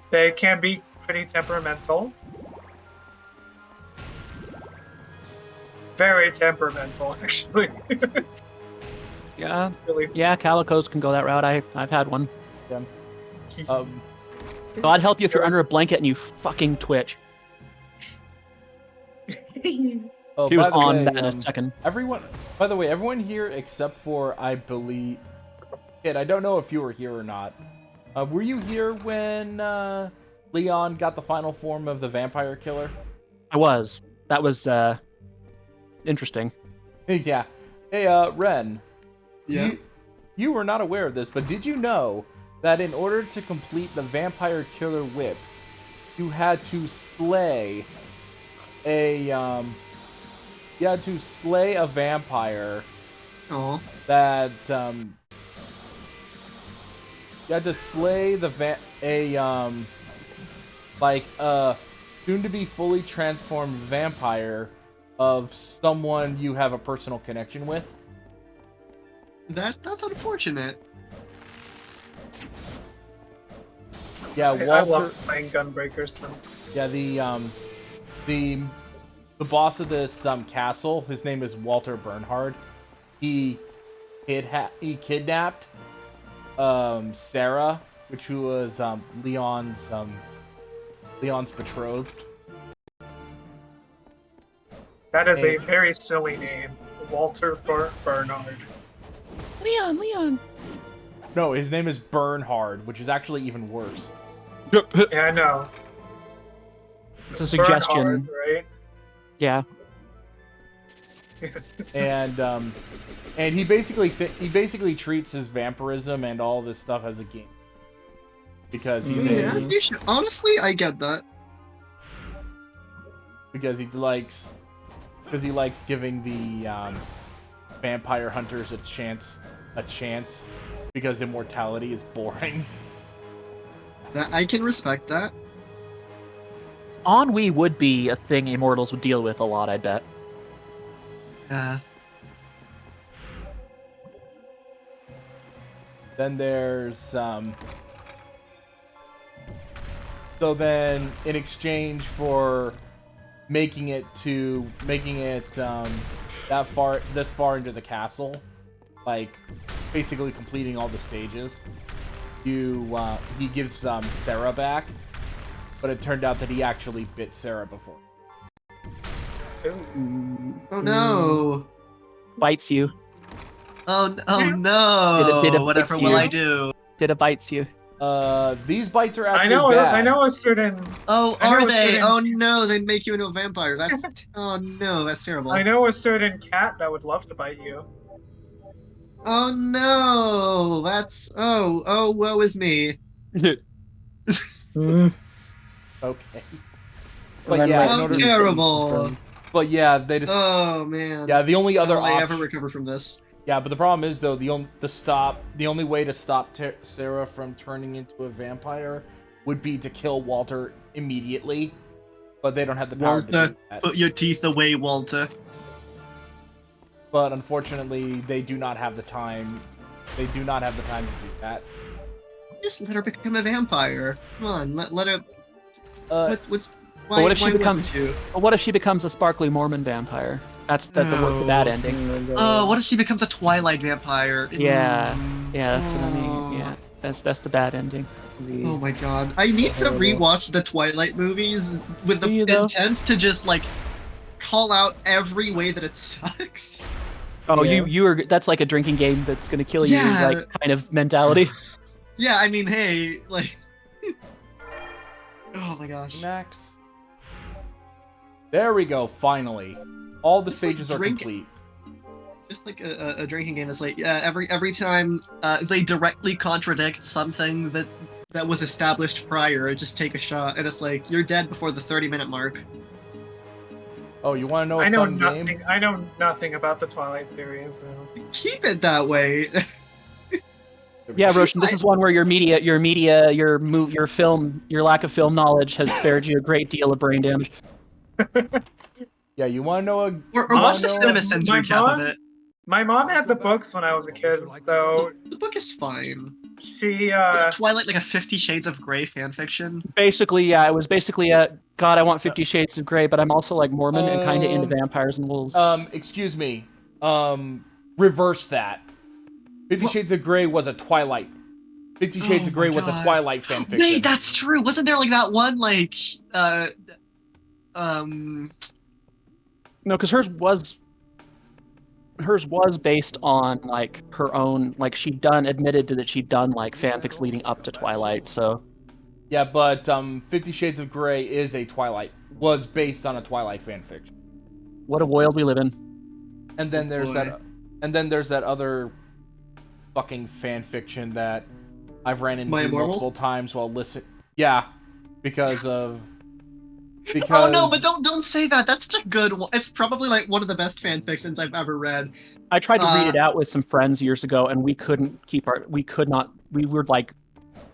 They can be pretty temperamental. Very temperamental, actually. Yeah, Really. yeah, Calicos can go that route. I've had one. God help you if you're under a blanket and you fucking twitch. Oh, He was by the on way, that in a second. Everyone, by the way, everyone here except for, I believe, Kid, I don't know if you were here or not. Were you here when Leon got the final form of the vampire killer? I was. That was interesting. Yeah. Hey, Ren. Yeah. You were not aware of this, but did you know that in order to complete the vampire killer whip, you had to slay a vampire Oh. that you had to slay soon to be fully transformed vampire of someone you have a personal connection with. That's unfortunate. Yeah, I Walter. love playing Gunbreakers. So. Yeah, the boss of this castle, his name is Walter Bernhard. He kidnapped Sarah, which was Leon's betrothed. That is Hey. a very silly name. Walter Bernard. Leon. No, his name is Bernhard, which is actually even worse. Yeah, I know. It's a suggestion. Bernhard, right? Yeah. And he basically treats his vampirism and all this stuff as a game because he's Yeah, you should. Honestly, I get that. because he likes giving the vampire hunters a chance because immortality is boring. I can respect that. Ennui would be a thing immortals would deal with a lot, I bet. Then there's so then in exchange for making it this far into the castle, like basically completing all the stages, he gives Sarah back, but it turned out that he actually bit Sarah before. Oh no. Bites you. Oh no. Did it Whatever bites will you? I do? Did it bites you? These bites are actually bad. I know a certain. Oh, I know are a they? certain- Oh no, they make you into a vampire. That's oh no, that's terrible. I know a certain cat that would love to bite you. Oh no, that's woe is me. Mm. Okay. Run But yeah, away. in How order terrible. but yeah, they just Oh man. yeah, the only other How will I ever option. recover from this? Yeah, but the problem is though the only way to stop Sarah from turning into a vampire would be to kill Walter immediately, but they don't have the power to Walter, do that. put your teeth away, Walter. But unfortunately, they do not have the time. They do not have the time to do that. Just let her become a vampire. Come on, let her. What's? Why, But what if she why becomes? wouldn't you? But what if she becomes a sparkly Mormon vampire? That's the bad ending. Oh, what if she becomes a Twilight vampire? Yeah, Mm. yeah, that's what I mean. Yeah, that's the bad ending. Oh my god. I need to rewatch the Twilight movies with the Do you, though? intent to just, like, call out every way that it sucks. Oh, Yeah. you were. That's like a drinking game that's gonna kill you, Yeah. like kind of mentality. Yeah, I mean, hey, like... oh my gosh. Max. There we go, finally. All the Just like stages are drink- complete. Just like a drinking game, it's like, yeah, every time they directly contradict something that was established prior, just take a shot, and it's like, you're dead before the 30-minute mark. Oh, you want to know a I know fun nothing. game? I know nothing about the Twilight series. So. Keep it that way. Yeah, Roshan, this is one where your film, your lack of film knowledge has spared you a great deal of brain damage. Yeah, you want to know a... Or you watch wanna the know Cinema a- Sins my recap of mom- it. My mom had the books when I was a kid, so The book is fine. she Is Twilight like a 50 Shades of Grey fanfiction? Basically, yeah, it was basically a God. I want 50 Shades of Grey, but I'm also like Mormon and kind of into vampires and wolves. Excuse me. Reverse that. 50 Shades of Grey was a Twilight. 50 Shades Oh of Grey my was a God. Twilight fanfiction. Wait, that's true. Wasn't there like that one like No, because hers was based on like her own, like admitted that she'd done like fanfics leading up to Twilight. So Yeah, but 50 Shades of Grey is a Twilight. Was based on a Twilight fanfiction. what a world we live in. And then there's boy. that. And then there's that other fucking fanfiction that I've ran into My Immortal? multiple times while listening. Yeah, because of. Oh no, but don't say that. That's such a good one. It's probably like one of the best fanfictions I've ever read. I tried to read it out with some friends years ago, and we were like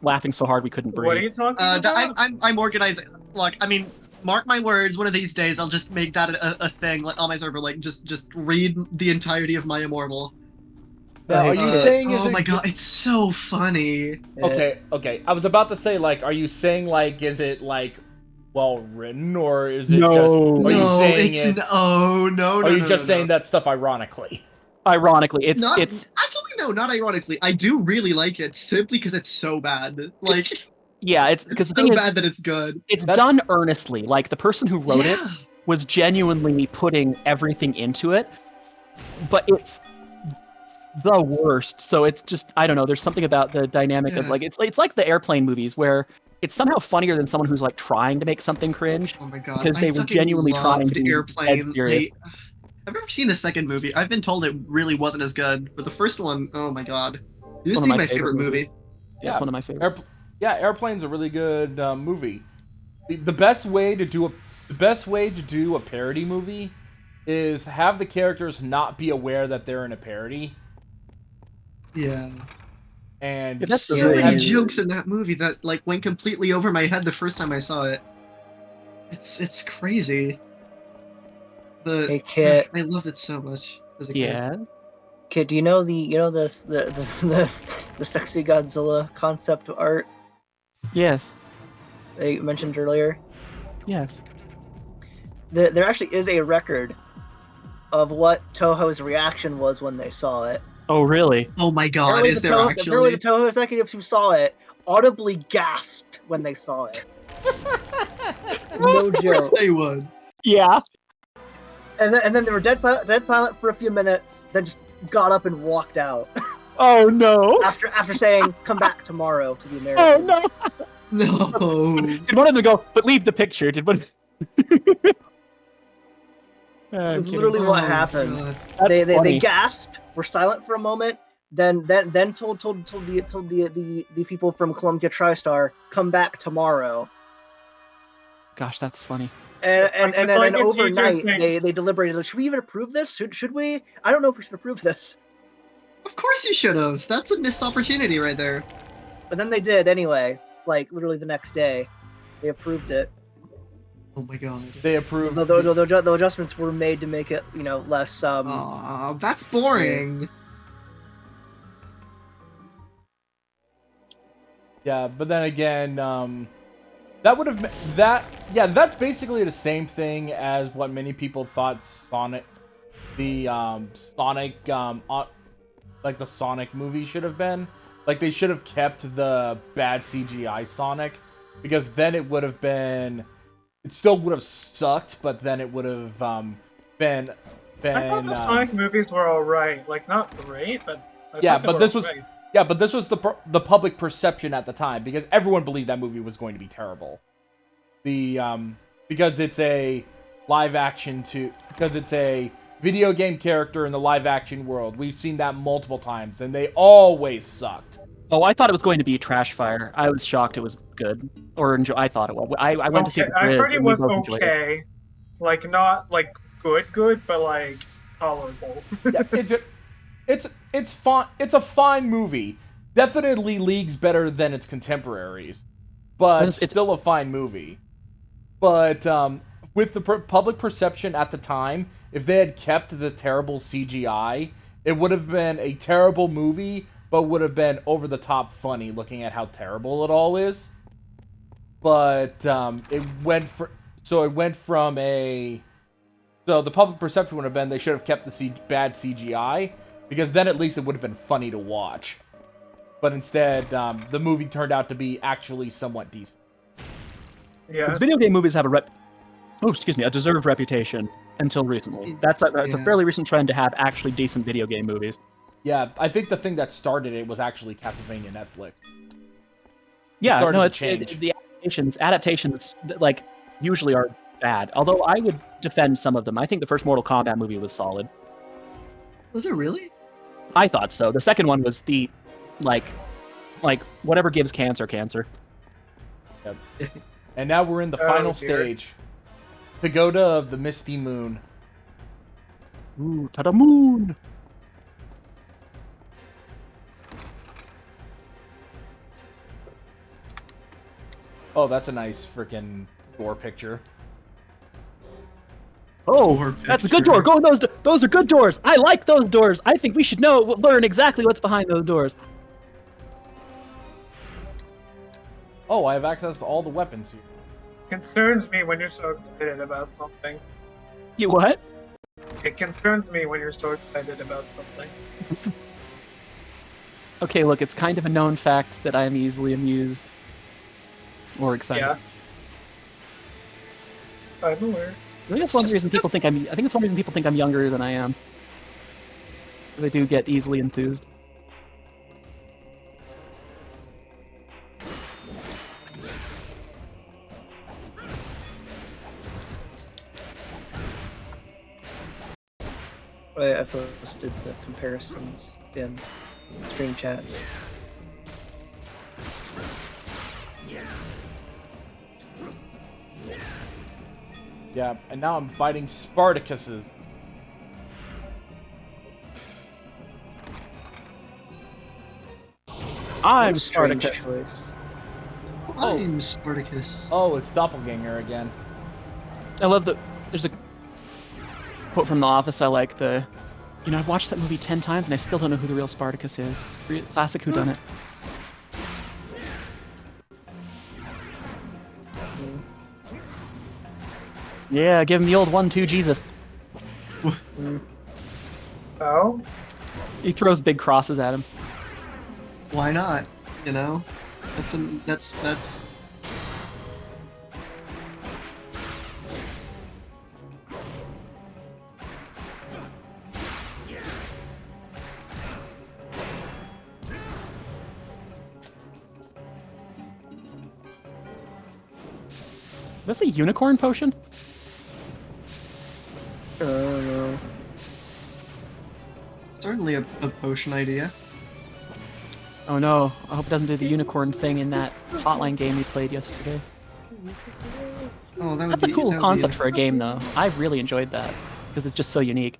laughing so hard we couldn't breathe. What are you talking about? I'm organizing. Look, I mean, mark my words. One of these days, I'll just make that a thing, like on my server. Like, just read the entirety of My Immortal. Now, are you saying? Is Oh it, my god, it's so funny. Okay. I was about to say, like, are you saying, like, is it like well written, or is it No. just? Are you No, saying it's it's? no. Are you no, just no, saying no. that stuff ironically? Ironically, it's actually no, not ironically. I do really like it simply because it's so bad. Like, it's because the so thing is, bad that it's good. it's That's- done earnestly. Like the person who wrote it Yeah. was genuinely putting everything into it, but it's the worst. So it's just, I don't know. There's something about the dynamic of Yeah. like it's like the airplane movies where it's somehow funnier than someone who's like trying to make something cringe. Oh my god, Because they I were fucking genuinely trying loved to be Airplane. dead serious. I've never seen the second movie. I've been told it really wasn't as good, but the first one, oh my god, this is one of my favorite movies. movie. Yeah, it's one of my favorites. Airplane's a really good movie. The best way to do a parody movie is have the characters not be aware that they're in a parody, Yeah. and Yeah, that's So really many good. jokes in that movie that like went completely over my head the first time I saw it. It's crazy. Hey, Kit. I loved it so much as a kid. Yeah. Kid, do you know the sexy Godzilla concept art Yes. they mentioned earlier? Yes. There actually is a record of what Toho's reaction was when they saw it. Oh, really? Oh my god, Apparently is the there Apparently actually? the Toho executives who saw it audibly gasped when they saw it. No Of course joke. they would. Yeah. And then they were dead silent for a few minutes, then just got up and walked out Oh no. after saying "come back tomorrow" to the Americans. Oh no. No. Did one of them go? But leave the picture. Did one? That's literally what happened. God. That's They funny. gasped, were silent for a moment, then told the people from Columbia TriStar come back tomorrow. Gosh, that's funny. And It's like then a teacher overnight saying- they deliberated. Like, should we even approve this? Should we? I don't know if we should approve this. Of course you should have. That's a missed opportunity right there. But then they did anyway. Like literally the next day, they approved it. Oh my god. they approved. The adjustments were made to make it, less. Aw, that's boring. Yeah, but then again, that would have that's basically the same thing as what many people thought Sonic, like the Sonic movie should have been. Like they should have kept the bad CGI Sonic, because then it would have been, it still would have sucked, but then it would have been. I thought the Sonic movies were alright. Like, not great, but But this was the public perception at the time, because everyone believed that movie was going to be terrible. Because it's a because it's a video game character in the live action world. We've seen that multiple times, and they always sucked. Oh, I thought it was going to be Trash Fire. I was shocked it was good, I thought it was. I went to see it. I heard it was enjoyed it. okay, like not like good, but like tolerable. Yeah, it's fine. It's a fine movie. Definitely leagues better than its contemporaries, but it's still a fine movie. But with the public perception at the time, if they had kept the terrible CGI, it would have been a terrible movie, but would have been over the top funny, looking at how terrible it all is. But it went from a. So the public perception would have been they should have kept the bad CGI, because then at least it would have been funny to watch. But instead, the movie turned out to be actually somewhat decent. Yeah. Because video game movies have a deserved reputation until recently. That's a fairly recent trend to have actually decent video game movies. Yeah, I think the thing that started it was actually Castlevania Netflix. Yeah, no, the adaptations like usually are bad. Although I would defend some of them. I think the first Mortal Kombat movie was solid. Was it really? I thought so. The second one was the like whatever gives cancer. Yep. And now we're in the final stage. Pagoda of the Misty Moon. Ooh, to the moon! Oh, that's a nice freaking door picture. Oh, that's a good door. Go in those. Those are good doors. I like those doors. I think we should learn exactly what's behind those doors. Oh, I have access to all the weapons here. Concerns me when you're so excited about something. You what? It concerns me when you're so excited about something. Okay, look, it's kind of a known fact that I am easily amused or excited. Yeah. I'm aware. I think that's one reason people think I'm younger than I am. They do get easily enthused. I posted the comparisons in stream chat. Yeah, and now I'm fighting Spartacuses. I'm Strange Spartacus. choice. I'm Spartacus. Oh, it's Doppelganger again. I love there's a quote from The Office. I like I've watched that movie 10 times and I still don't know who the real Spartacus is. Classic whodunit. Yeah, give him the old 1-2 Jesus. Oh? He throws big crosses at him. Why not? You know, that's. Is this a unicorn potion? Certainly a potion idea. Oh no, I hope it doesn't do the unicorn thing in that hotline game we played yesterday. Oh, That's a cool concept for a game, though. I really enjoyed that, because it's just so unique.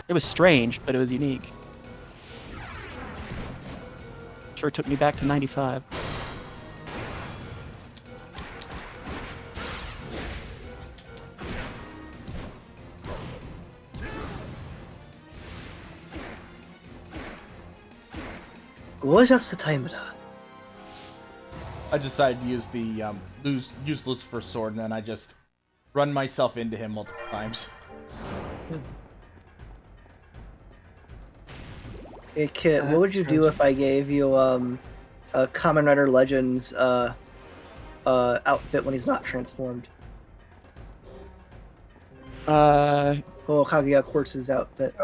It was strange, but it was unique. Sure took me back to 95. Gorgeous time. I decided to use the use Lucifer's sword, and then I just run myself into him multiple times. Hey Kit, what would you do if I gave you a Kamen Rider Legends outfit when he's not transformed? Oh, Kaguya Quartz's outfit.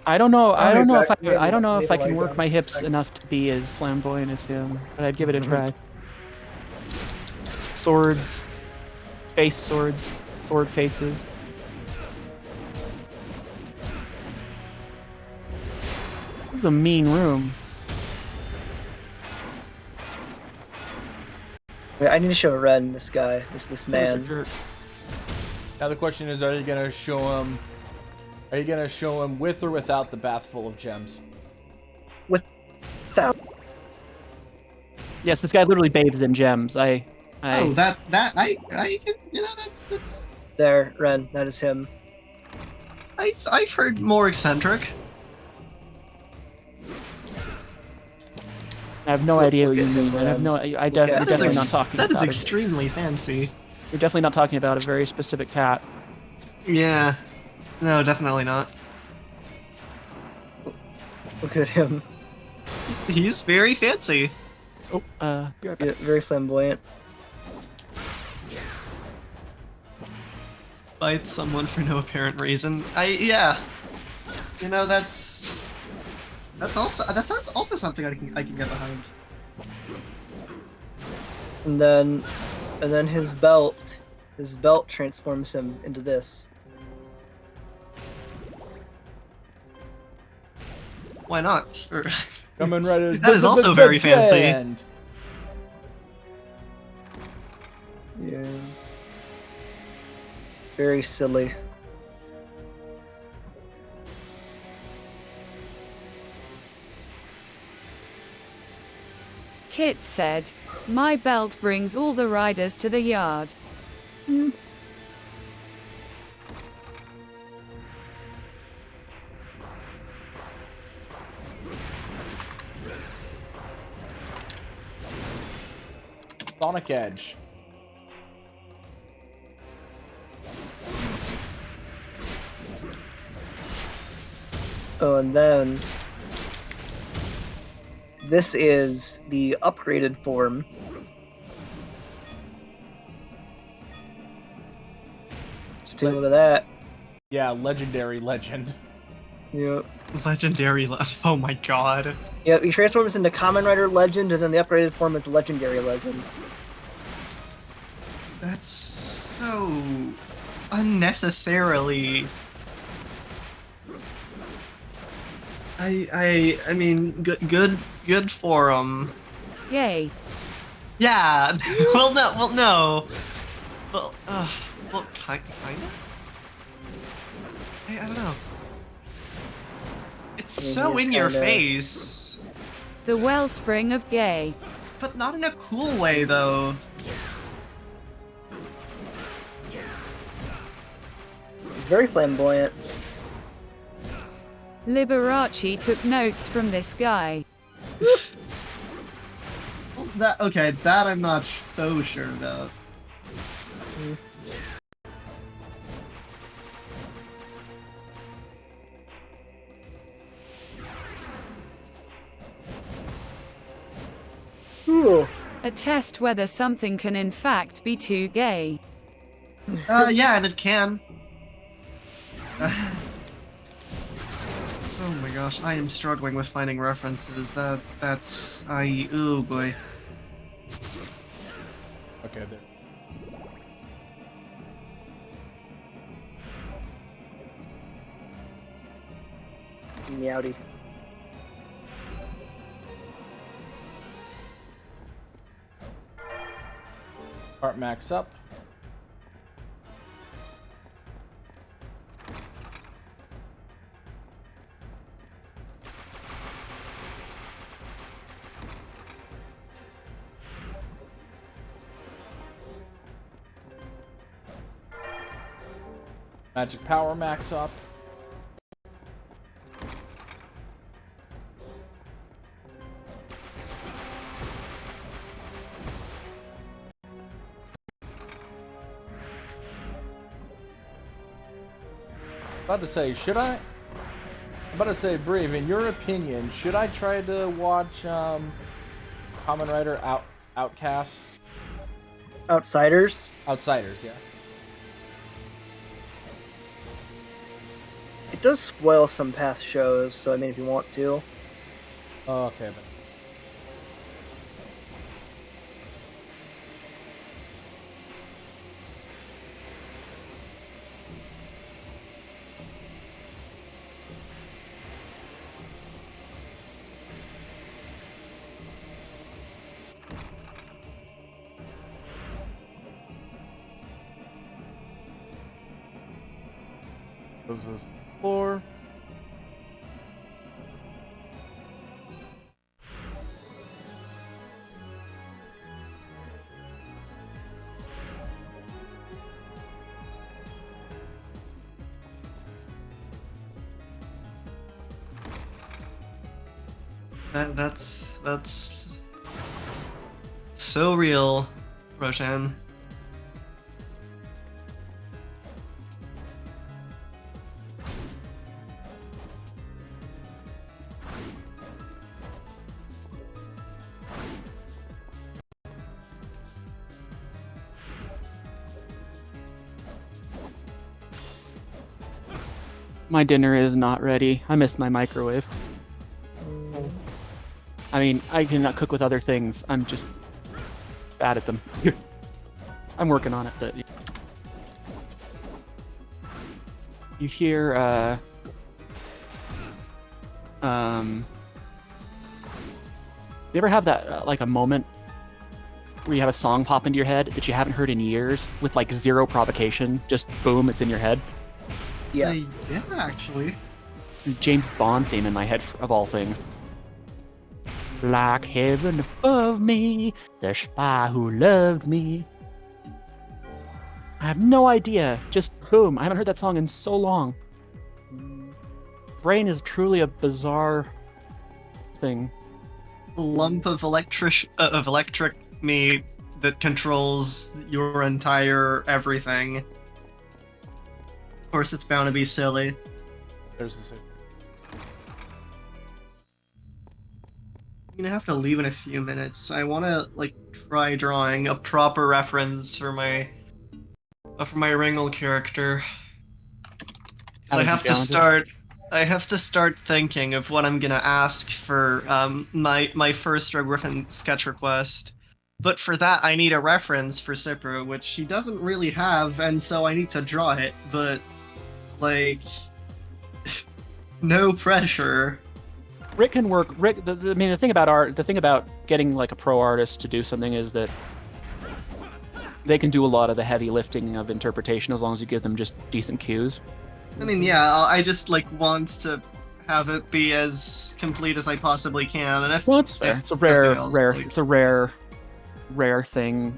I don't know. I I'll don't be know if back. I don't know if I Maybe can like work my hips enough to be as flamboyant as him, but I'd give it a try. Swords, sword faces. This is a mean room. Wait, I need to show Ren this guy, this man. Jerks. Now the question is, are you gonna show him? Are you gonna show him with or without the bath full of gems? Without. Yes, this guy literally bathes in gems. Oh, that I can, you know, that's. There, Ren. That is him. I've heard more eccentric. I have no idea what look you at mean. him, I have Ren. no. Look You're at definitely him. not talking That about is it. extremely fancy. You're definitely not talking about a very specific cat. Yeah. No, definitely not. Look at him. He's very fancy. Oh, be right back. Yeah, very flamboyant. Fight someone for no apparent reason. Yeah. You know, that's also something I can get behind. And then his belt transforms him into this. Why not? Sure. Coming right at That is also very fancy. end. Yeah. Very silly. Kit said, "My belt brings all the riders to the yard." Sonic Edge. Oh, and then this is the upgraded form. Just take a look at that. Yeah, legendary legend. Yep. Legendary. Oh my god. Yep, he transforms into Kamen Rider Legend, and then the upgraded form is Legendary Legend. That's so unnecessarily. I mean, good for him. Yay. Yeah. Well, no. Well, kind of. I don't know. It's I mean, so he's in your kinda- face, The wellspring of gay. but not in a cool way, though. He's very flamboyant. Liberace took notes from this guy. That I'm not so sure about. Ooh. A test whether something can in fact be too gay. Yeah, and it can. Oh my gosh, I am struggling with finding references. Oh boy. Okay, there. Meowdy. Part max up. Magic power max up. About to say, should I? I'm about to say, Brave, in your opinion, should I try to watch Kamen Rider Outcasts? Outsiders. Outsiders, yeah. It does spoil some past shows, so I mean, if you want to. Oh, okay, but those are 4. That's so real, Roshan. My dinner is not ready. I missed my microwave. I mean, I cannot cook with other things. I'm just bad at them. I'm working on it, but you hear you ever have that like a moment where you have a song pop into your head that you haven't heard in years with like zero provocation, just boom, it's in your head? Yeah. Yeah, actually. James Bond theme in my head, of all things. Like heaven above me, the spy who loved me. I have no idea. Just boom. I haven't heard that song in so long. Brain is truly a bizarre thing. Lump of electric me that controls your entire everything. Of course, it's bound to be silly. There's the same. I'm gonna have to leave in a few minutes. I want to like try drawing a proper reference for my Ringle character. 'Cause I have to start thinking of what I'm gonna ask for my first Rogue Griffin sketch request. But for that, I need a reference for Cipro, which he doesn't really have, and so I need to draw it. But like, no pressure. Rick can work. Rick, I mean, the thing about art, the thing about getting like a pro artist to do something is that they can do a lot of the heavy lifting of interpretation as long as you give them just decent cues. I mean, yeah, I just like want to have it be as complete as I possibly can, and if Well, it's fair. if It's a it rare, fails, like- It's a rare thing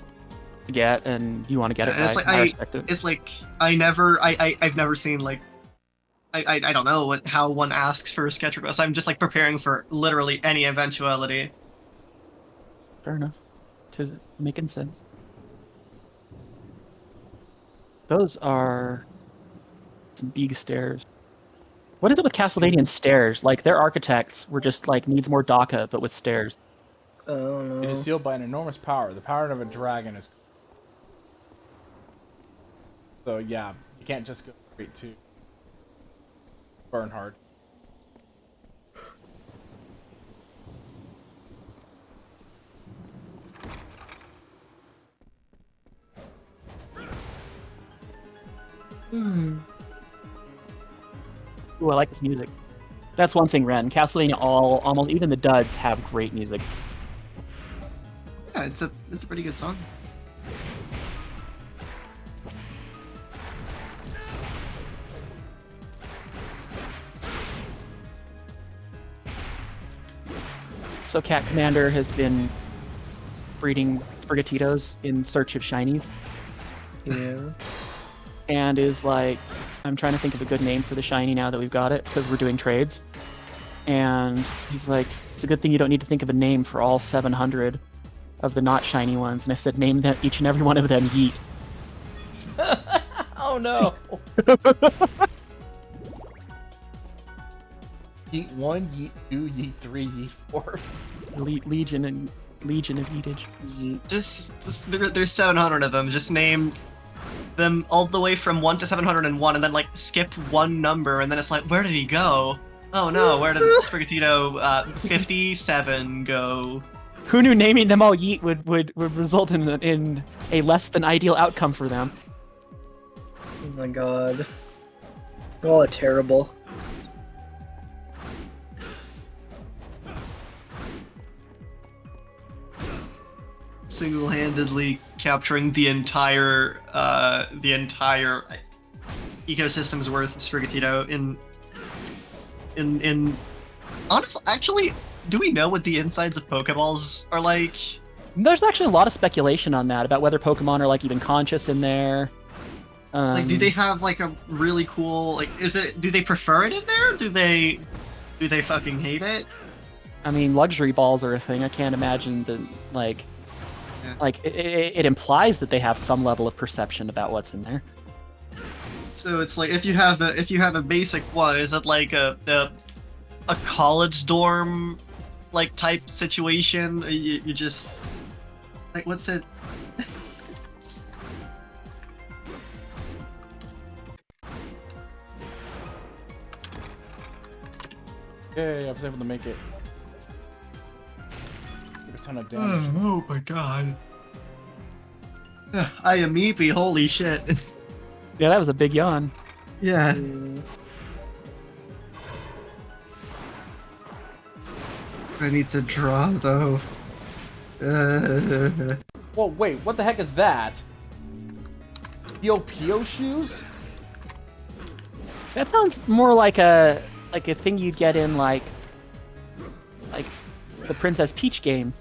to get, and you want to get it and right. it's like I respect it. It's like I've never seen like I don't know how one asks for a sketch request. I'm just like preparing for literally any eventuality. Fair enough. Tis making sense. Those are some big stairs. What is it with Castlevania and stairs? Like their architects were just like needs more DACA, but with stairs. Oh It no. is sealed by an enormous power. The power of a dragon is. So yeah, you can't just go straight to Bernhard. Ooh, I like this music. That's one thing, Ren. Castlevania, almost even the duds have great music. Yeah, it's a pretty good song. So Cat Commander has been breeding Sprigatito's in search of shinies, Yeah. and is like, I'm trying to think of a good name for the shiny now that we've got it, because we're doing trades. And he's like, it's a good thing you don't need to think of a name for all 700 of the not shiny ones. And I said, name them, each and every one of them Yeet. Oh no! Yeet 1, Yeet 2, Yeet 3, Yeet 4. Legion of Yeetage. There's 700 of them. Just name them all the way from 1 to 701, and then like skip one number, and then it's like, where did he go? Oh no, where did Sprigatito 57 go? Who knew naming them all Yeet would result in a less than ideal outcome for them? Oh my god. You all are terrible. Single-handedly capturing the entire ecosystem's worth of Sprigatito in honestly, actually, do we know what the insides of Pokeballs are like? There's actually a lot of speculation on that, about whether Pokemon are like even conscious in there. Like, do they have like a really cool, like, do they prefer it in there? Do they fucking hate it? I mean, luxury balls are a thing. I can't imagine that, like, Yeah. like it implies that they have some level of perception about what's in there. So it's like, if you have a basic one, is it like a college dorm like type situation? Or you just like, what's it? Yay, I was able to make it. Took a ton of damage. Oh my god. I am meepy, holy shit. Yeah, that was a big yawn. Yeah. I need to draw though. Whoa, wait, what the heck is that? Pio shoes? That sounds more like a thing you'd get in like the Princess Peach game.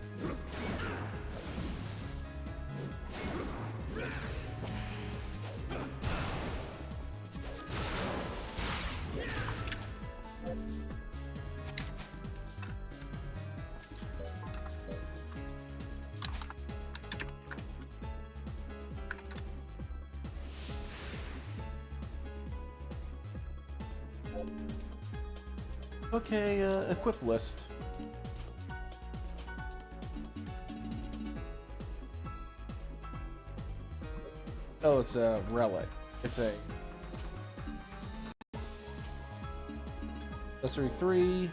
Okay, equip list. Oh, it's a relic. It's a accessory 3.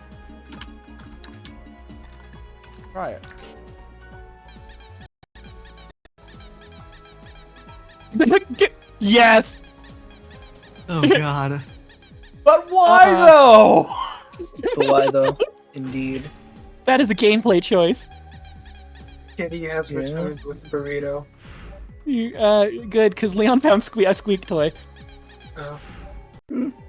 Try it. Yes. Oh god. But why though? But why though? Indeed. That is a gameplay choice. Kitty has Yeah. returned with burrito. Good, because Leon found a squeak toy. Oh.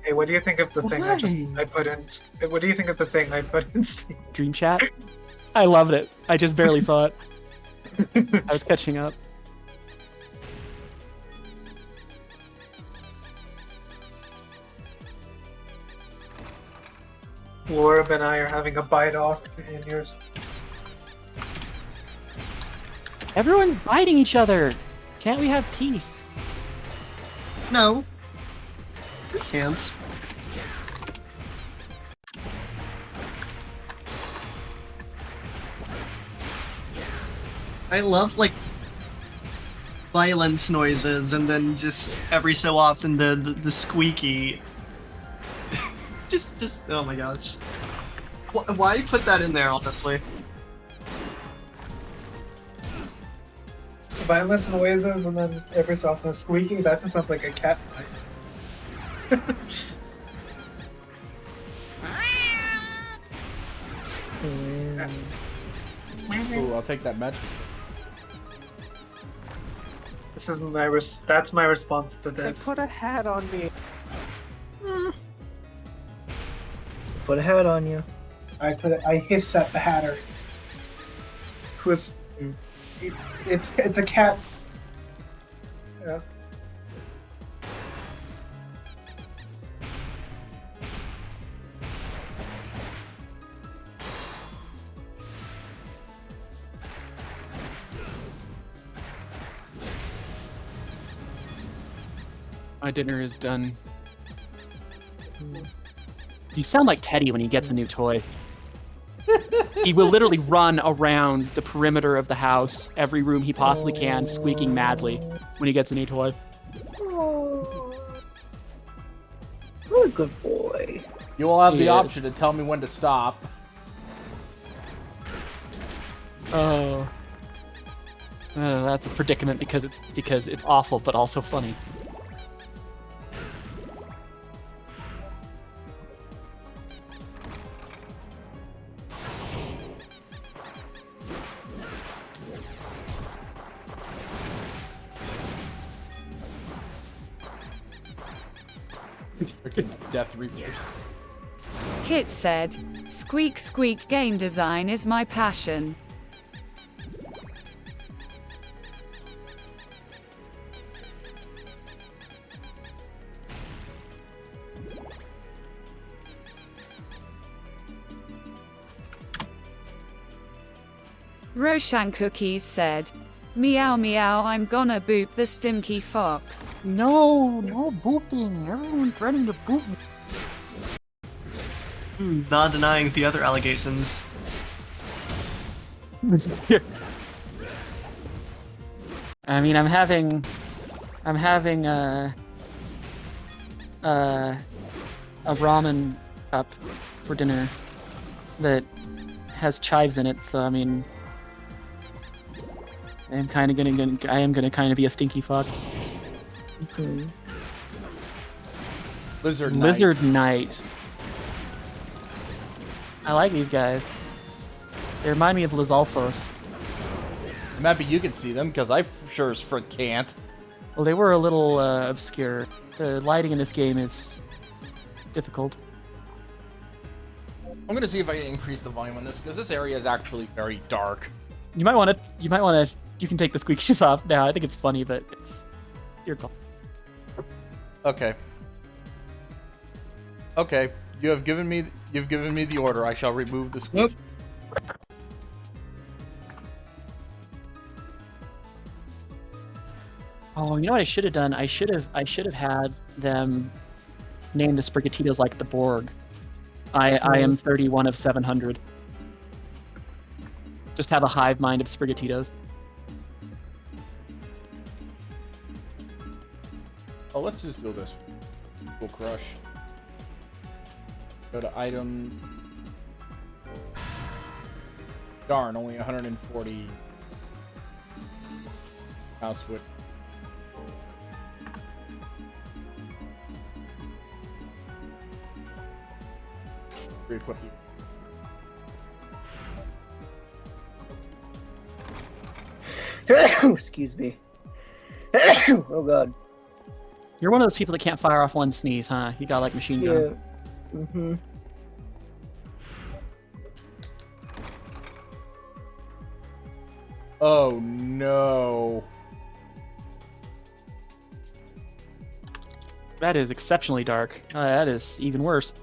Hey, what do you think of the thing Why? I put in? What do you think of the thing I put in stream? Dream Chat. I loved it. I just barely saw it. I was catching up. Laura and I are having a bite off in yours. Everyone's biting each other. Can't we have peace? No. We can't. I love like violence noises, and then just every so often the squeaky. just oh my gosh. Why put that in there, honestly? Violence noises and then every so often squeaking. That just sounds like a cat fight. Ooh, I'll take that match. This is my that's my response to They that. put a hat on me. Put a hat on you. I hiss at the Hatter. Who's it's a cat. Yeah. My dinner is done. You sound like Teddy when he gets a new toy. He will literally run around the perimeter of the house, every room he possibly can, squeaking madly when he gets a new toy. Oh, what a good boy. You will have the He is. option to tell me when to stop. Oh. That's a predicament because it's awful, but also funny. Freaking Death Reapers. Kit said, "Squeak squeak game design is my passion." Roshan Cookies said, "Meow meow, I'm gonna boop the stinky fox." No booping. Everyone's threatening to boop me. Not denying the other allegations. I mean, I'm having a ramen cup for dinner that has chives in it, so I mean, I am gonna kind of be a stinky fox. Lizard Knight. Lizard Knight. I like these guys. They remind me of Lizalfos. Maybe you can see them, because I sure as frick can't. Well, they were a little obscure. The lighting in this game is difficult. I'm gonna see if I can increase the volume on this, because this area is actually very dark. You might want to. You can take the squeak shoes off now. I think it's funny, but it's your call. Okay. Okay. You've given me the order. I shall remove the squeak. Oh, you know what I should have done? I should have had them name the Sprigatitoes like the Borg. I am 31 of 700. Just have a hive mind of Sprigatitoes. Oh, let's just do this. We'll crush. Go to item. Darn, only 140 house with. Re-equip you. Excuse me. Oh god. You're one of those people that can't fire off one sneeze, huh? You got like machine gun. Yeah. Mm-hmm. Oh no. That is exceptionally dark. That is even worse.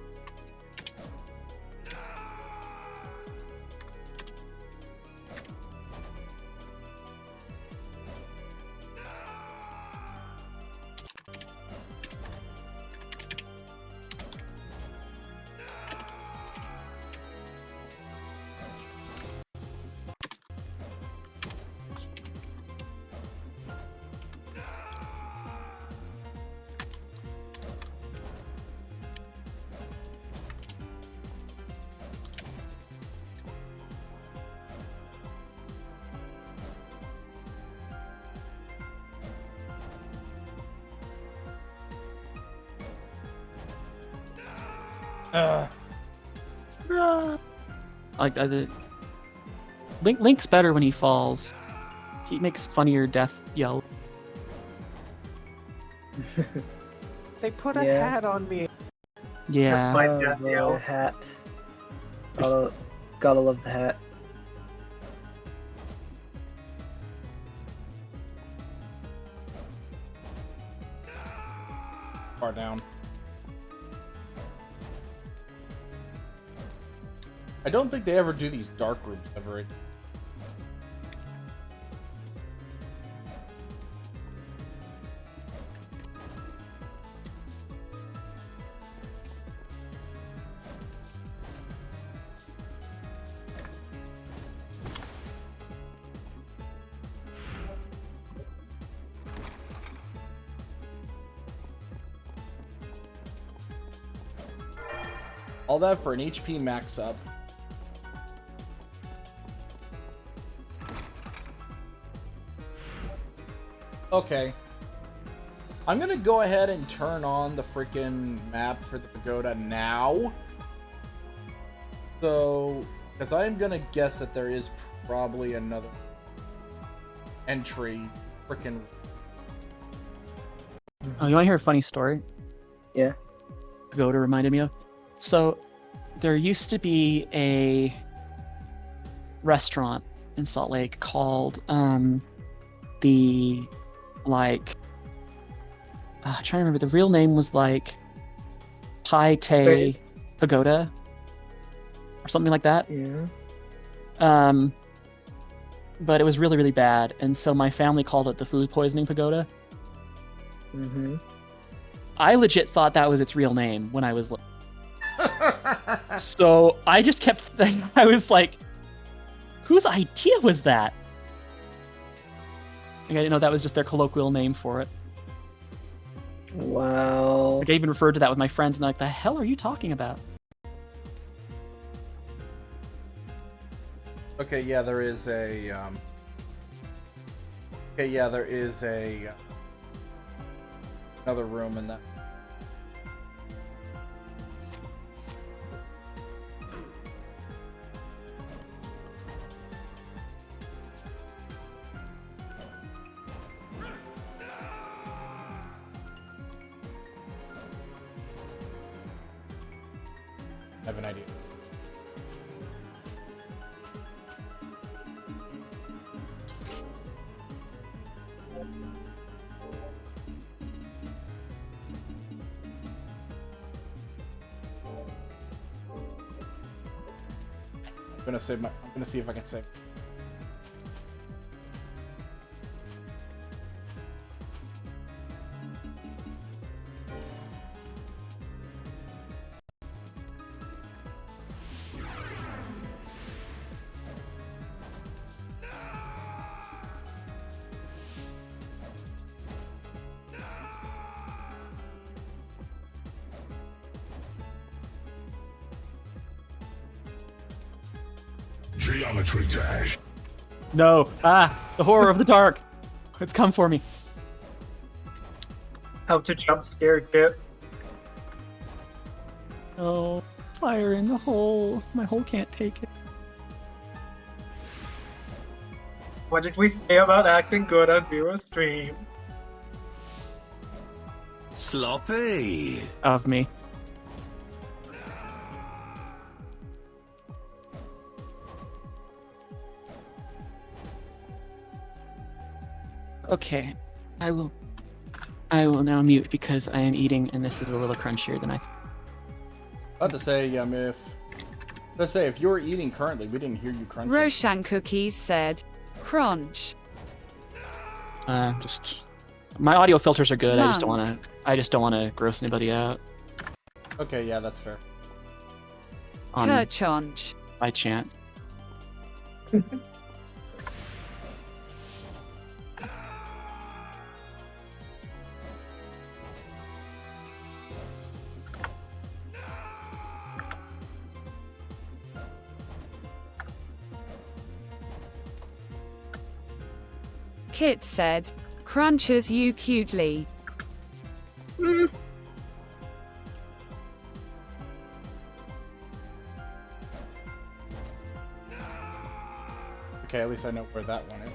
Like Link's better when he falls. He makes funnier death yell. They put a Yeah. hat on me. Yeah. My Oh, death the yell. hat. Gotta love the hat. Far down. I don't think they ever do these dark rooms ever. All that for an HP max up. Okay. I'm gonna go ahead and turn on the freaking map for the pagoda now. So, because I'm gonna guess that there is probably another entry. Freaking. Oh, you want to hear a funny story? Yeah. Pagoda reminded me of. So, there used to be a restaurant in Salt Lake called the I'm trying to remember. The real name was like Pai Te Pagoda or something like that. Yeah. But it was really, really bad, and so my family called it the Food Poisoning Pagoda. Mm-hmm. I legit thought that was its real name when I was so I just kept I was like, whose idea was that? Like, I didn't know that was just their colloquial name for it. Wow. Like, I even referred to that with my friends, and they're like, the hell are you talking about? Okay, yeah, there is a. Okay, yeah, there is a. Another room in that. I have an idea. I'm gonna see if I can save. Geometry dash. No. The horror of the dark. It's come for me. How to jump scare Kit. Oh, fire in the hole. My hole can't take it. What did we say about acting good on Zero Stream? Sloppy. Of me. Okay, I will now mute because I am eating and this is a little crunchier than I thought. About to say, if you're eating currently, we didn't hear you crunching. Roshan Cookies said, crunch. Just my audio filters are good. Monk. I just don't want to gross anybody out. Okay, yeah, that's fair. Kerchonch. By chance. Kit said, crunches you cutely. Okay, at least I know where that one is.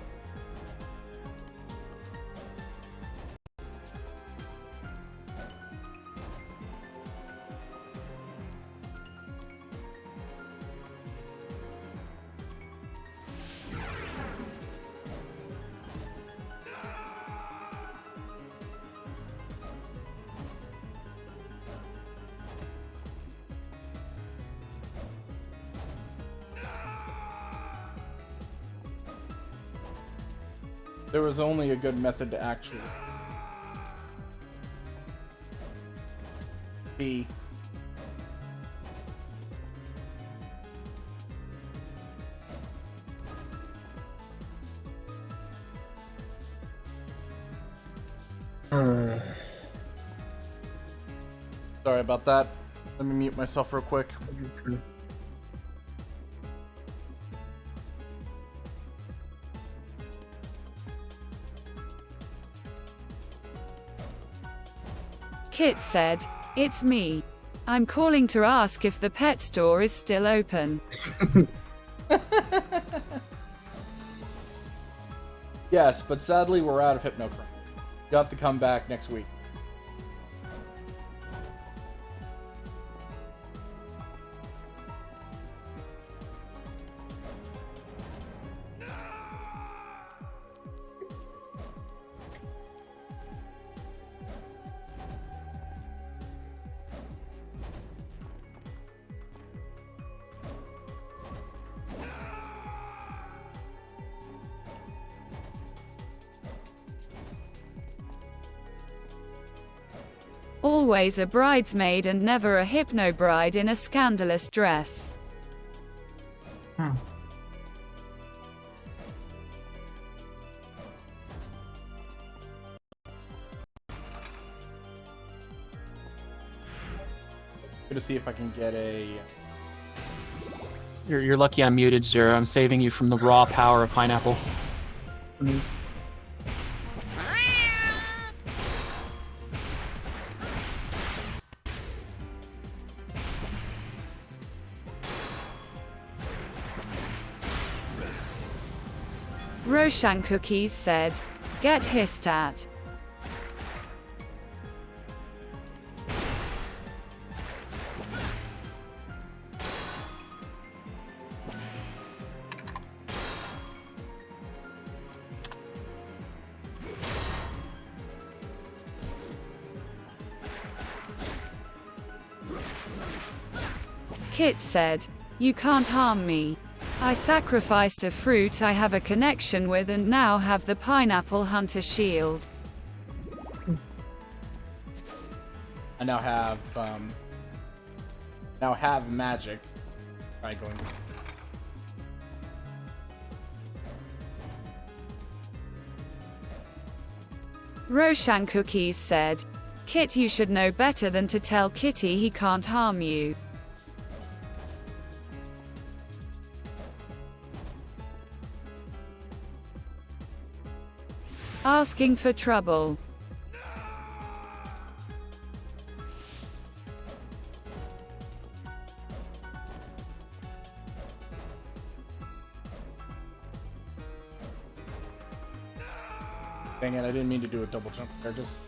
There was only a good method to actually see. Sorry about that. Let me mute myself real quick. Kit said, "It's me. I'm calling to ask if the pet store is still open." Yes, but sadly we're out of Hypnochrome. You'll have to come back next week. Always a bridesmaid and never a hypno bride in a scandalous dress. Gonna see if I can get a. You're lucky I'm muted, Zero. I'm saving you from the raw power of pineapple. Roshan Cookies said, "Get hissed at." Kit said, "You can't harm me. I sacrificed a fruit I have a connection with and now have the pineapple hunter shield." I now have magic. Try going. Roshan Cookies said, "Kit, you should know better than to tell Kitty he can't harm you." Asking for trouble. Dang it, I didn't mean to do a double jump there, just...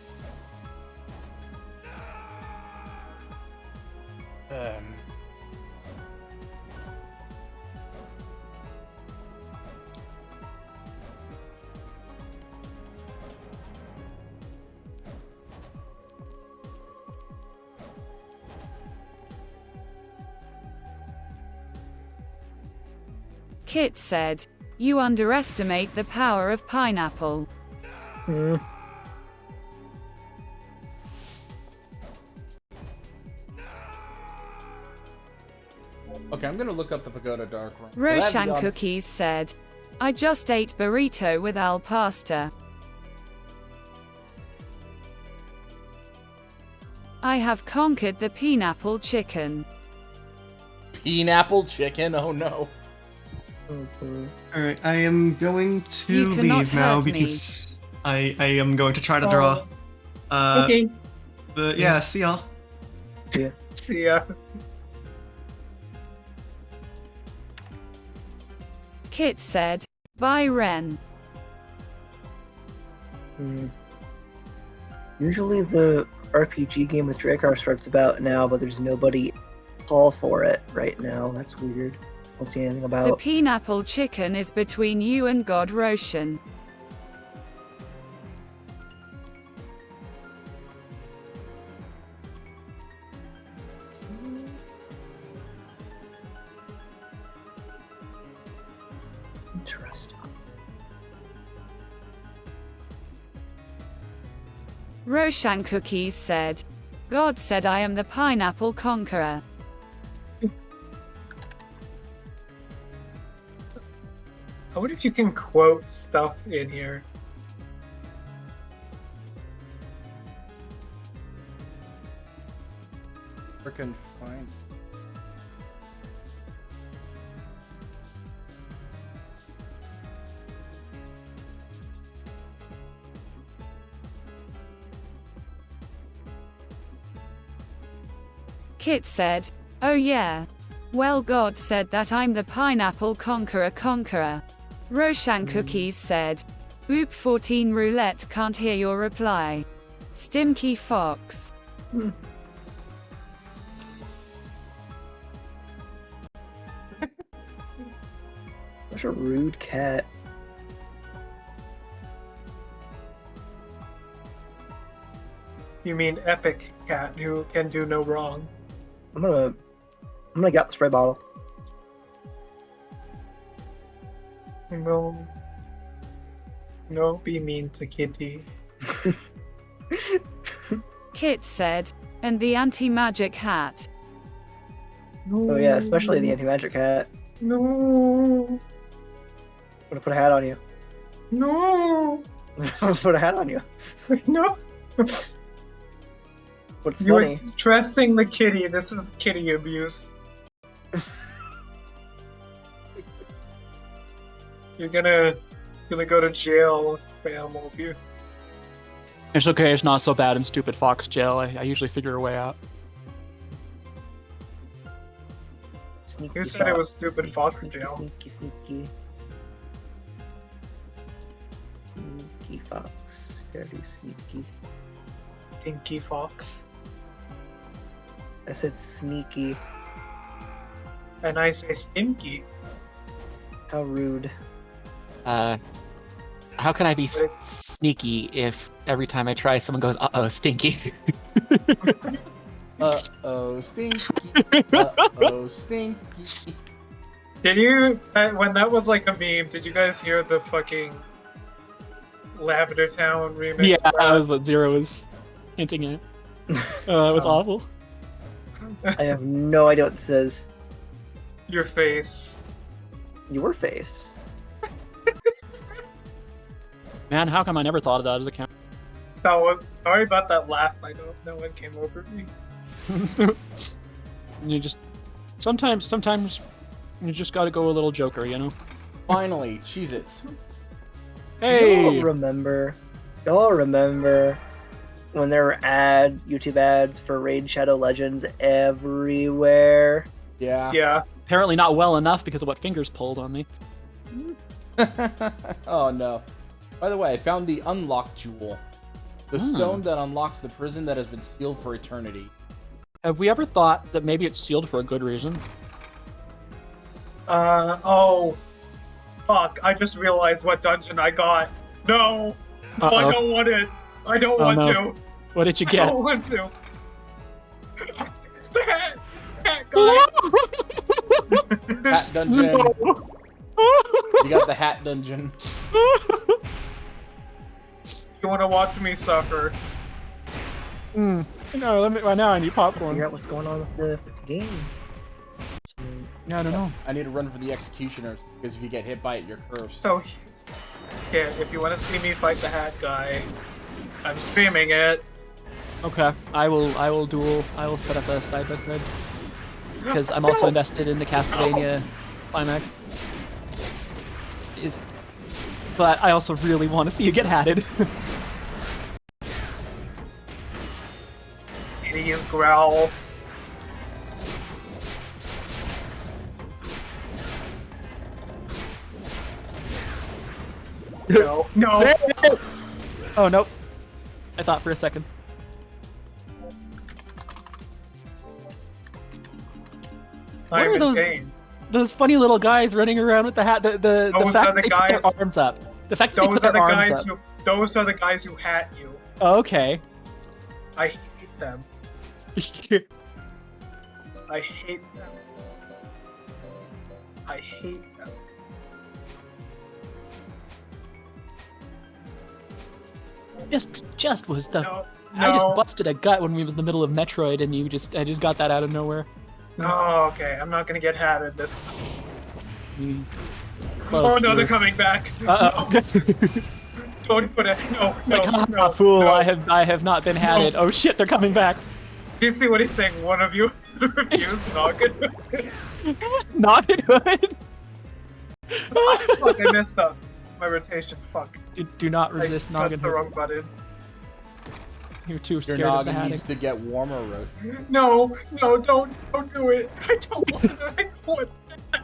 Kit said, "You underestimate the power of pineapple." Okay, I'm gonna look up the Pagoda Dark Room. Roshan Cookies said, "I just ate burrito with al pasta. I have conquered the pineapple chicken." Pineapple chicken? Oh no. Alright, I am going to You cannot leave now hurt me. because I am going to try to draw. Okay. Yeah, see y'all. See ya. Kit said, "Bye, Ren." Usually the RPG game with Dracar starts about now, but there's nobody call for it right now. That's weird. Don't see anything The about. pineapple chicken is between you and God Roshan. Interesting. Roshan Cookies said, "God said I am the pineapple conqueror." I wonder if you can quote stuff in here. Frickin' fine. Kit said, "Oh yeah. Well, God said that I'm the pineapple conqueror. Roshan Cookies said, Oop 14 roulette can't hear your reply. Stimky Fox. Such a rude cat. You mean epic cat who can do no wrong? I'm gonna get the spray bottle. No. No, be mean to Kitty. Kit said, and the anti-magic hat. No. Oh yeah, especially the anti-magic hat. No. I'm gonna put a hat on you. No. I'm gonna put a hat on you. No. What's You were funny? dressing the kitty. This is kitty abuse. You're gonna go to jail for animal abuse. It's okay. It's not so bad in stupid fox jail. I usually figure a way out. Sneaky Who said it was fox, stupid sneaky, fox sneaky, jail? Sneaky. Sneaky fox. Very sneaky. Stinky fox. I said sneaky. And I say stinky. How rude. How can I be sneaky if every time I try, someone goes, "Uh-oh, stinky." Uh-oh, stinky. Uh-oh, stinky. Did you, when that was like a meme, did you guys hear the fucking Lavender Town remix? Yeah, that was what Zero was hinting at. It was awful. I have no idea what this is. Your face. Your face. Man, how come I never thought of that as a count? That was, sorry about that laugh. I know no one came over me. You just sometimes you just gotta go a little Joker, you know. Finally, Cheez-Its. Hey, Y'all remember when there were YouTube ads for Raid Shadow Legends everywhere? Yeah. Yeah. apparently not well enough because of what Fingers pulled on me. Oh no. By the way, I found the unlock jewel. The stone that unlocks the prison that has been sealed for eternity. Have we ever thought that maybe it's sealed for a good reason? Oh. Fuck, I just realized what dungeon I got. No! No, I Uh-oh. don't want it. I don't want no. to. What did you I get? don't want to. It's the hat! Hat guy! Hat dungeon. You got the hat dungeon. You want to watch me suffer? No, right now I need popcorn. Figure out what's going on with the game. Yeah, I don't know. I need to run for the executioners because if you get hit by it, you're cursed. So, yeah, if you want to see me fight the hat guy, I'm streaming it. Okay, I will set up a side by side because I'm also invested in the Castlevania climax. But I also really want to see you get hatted. Hideous growl. No, no. Oh nope. I thought for a second. What I'm are those- insane. Those funny little guys running around with the hat. The Those fact are that the they put guys- their arms up. The fact that they put Those are their the arms guys up. those are the guys who hat you. Oh, okay. I hate them. I hate them. I hate them. just was the. No, I just no. busted a gut when we was in the middle of Metroid, and I just got that out of nowhere. Oh, okay. I'm not gonna get hatted this time. Close. Oh no, you they're were- coming back. Uh-oh. Don't put it. No, Like, no, "Ah, no. fool! no. I have not been hatted. Oh shit! They're coming back. Do you see what he's saying? One of you reviews Noggin. Noggin Hood. Fuck, I messed up. My rotation. Fuck. Do not I resist pressed Noggin the Hood. wrong button. You're too Your scared of the noggin hatting. needs to get warmer, Rose. No, don't do it. I don't want to. I don't want that.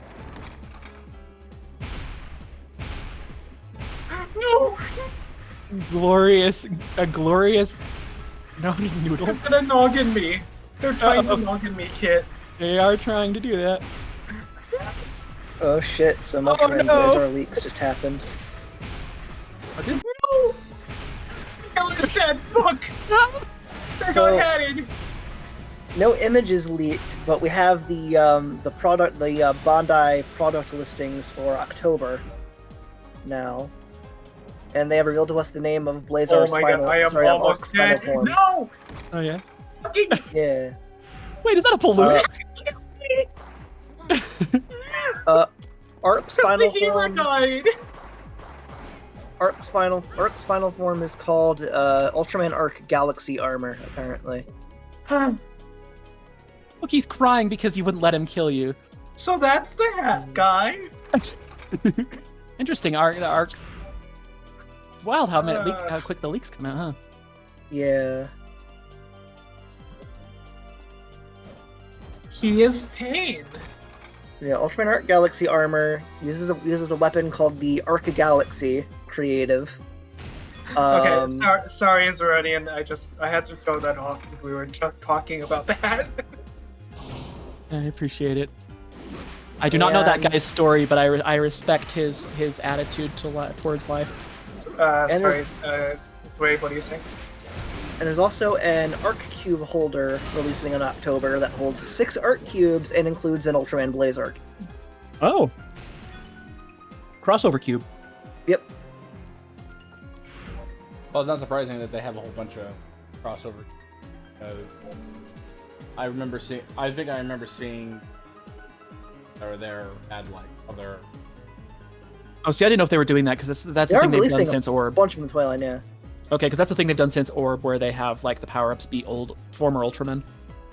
No. A glorious noggin noodle. They're gonna noggin me. They're trying to noggin me, Kit. They are trying to do that. Oh shit, some Oh, Ultraman no. Blazar leaks just happened. No! Killer's dead! Fuck! They're So- going hatted! No images leaked, but we have the product, the Bandai product listings for October now, and they have revealed to us the name of Oh Blazar's my final, god, I am sorry, of almost Ark's final dead! form. No! Oh yeah. Fucking Yeah. Wait, is that a balloon? Ark's the final healer form. died! Ark's final form is called Ultraman Arc Galaxy Armor, apparently. Look, he's crying because you wouldn't let him kill you. So that's the hat guy? Interesting. The arcs. Wild how quick the leaks come out, huh? Yeah. He is pain. Yeah, Ultraman Arc Galaxy Armor uses a weapon called the Arc Galaxy Creative. Okay, sorry, Zeronian. I had to throw that off because we were just talking about that. I appreciate it. I do not know that guy's story, but I respect his attitude towards life. And Sorry, wait, what do you think? And there's also an Arc Cube holder releasing in October that holds 6 Arc Cubes and includes an Ultraman Blaze Arc. Oh. Crossover cube. Yep. Well, it's not surprising that they have a whole bunch of crossover. I think I remember seeing or their ad like other. Oh, see, I didn't know if they were doing that because that's They the are thing they've done releasing since a Orb. bunch of them in Twilight, yeah. Okay, because that's the thing they've done since Orb, where they have like the power-ups be former Ultraman.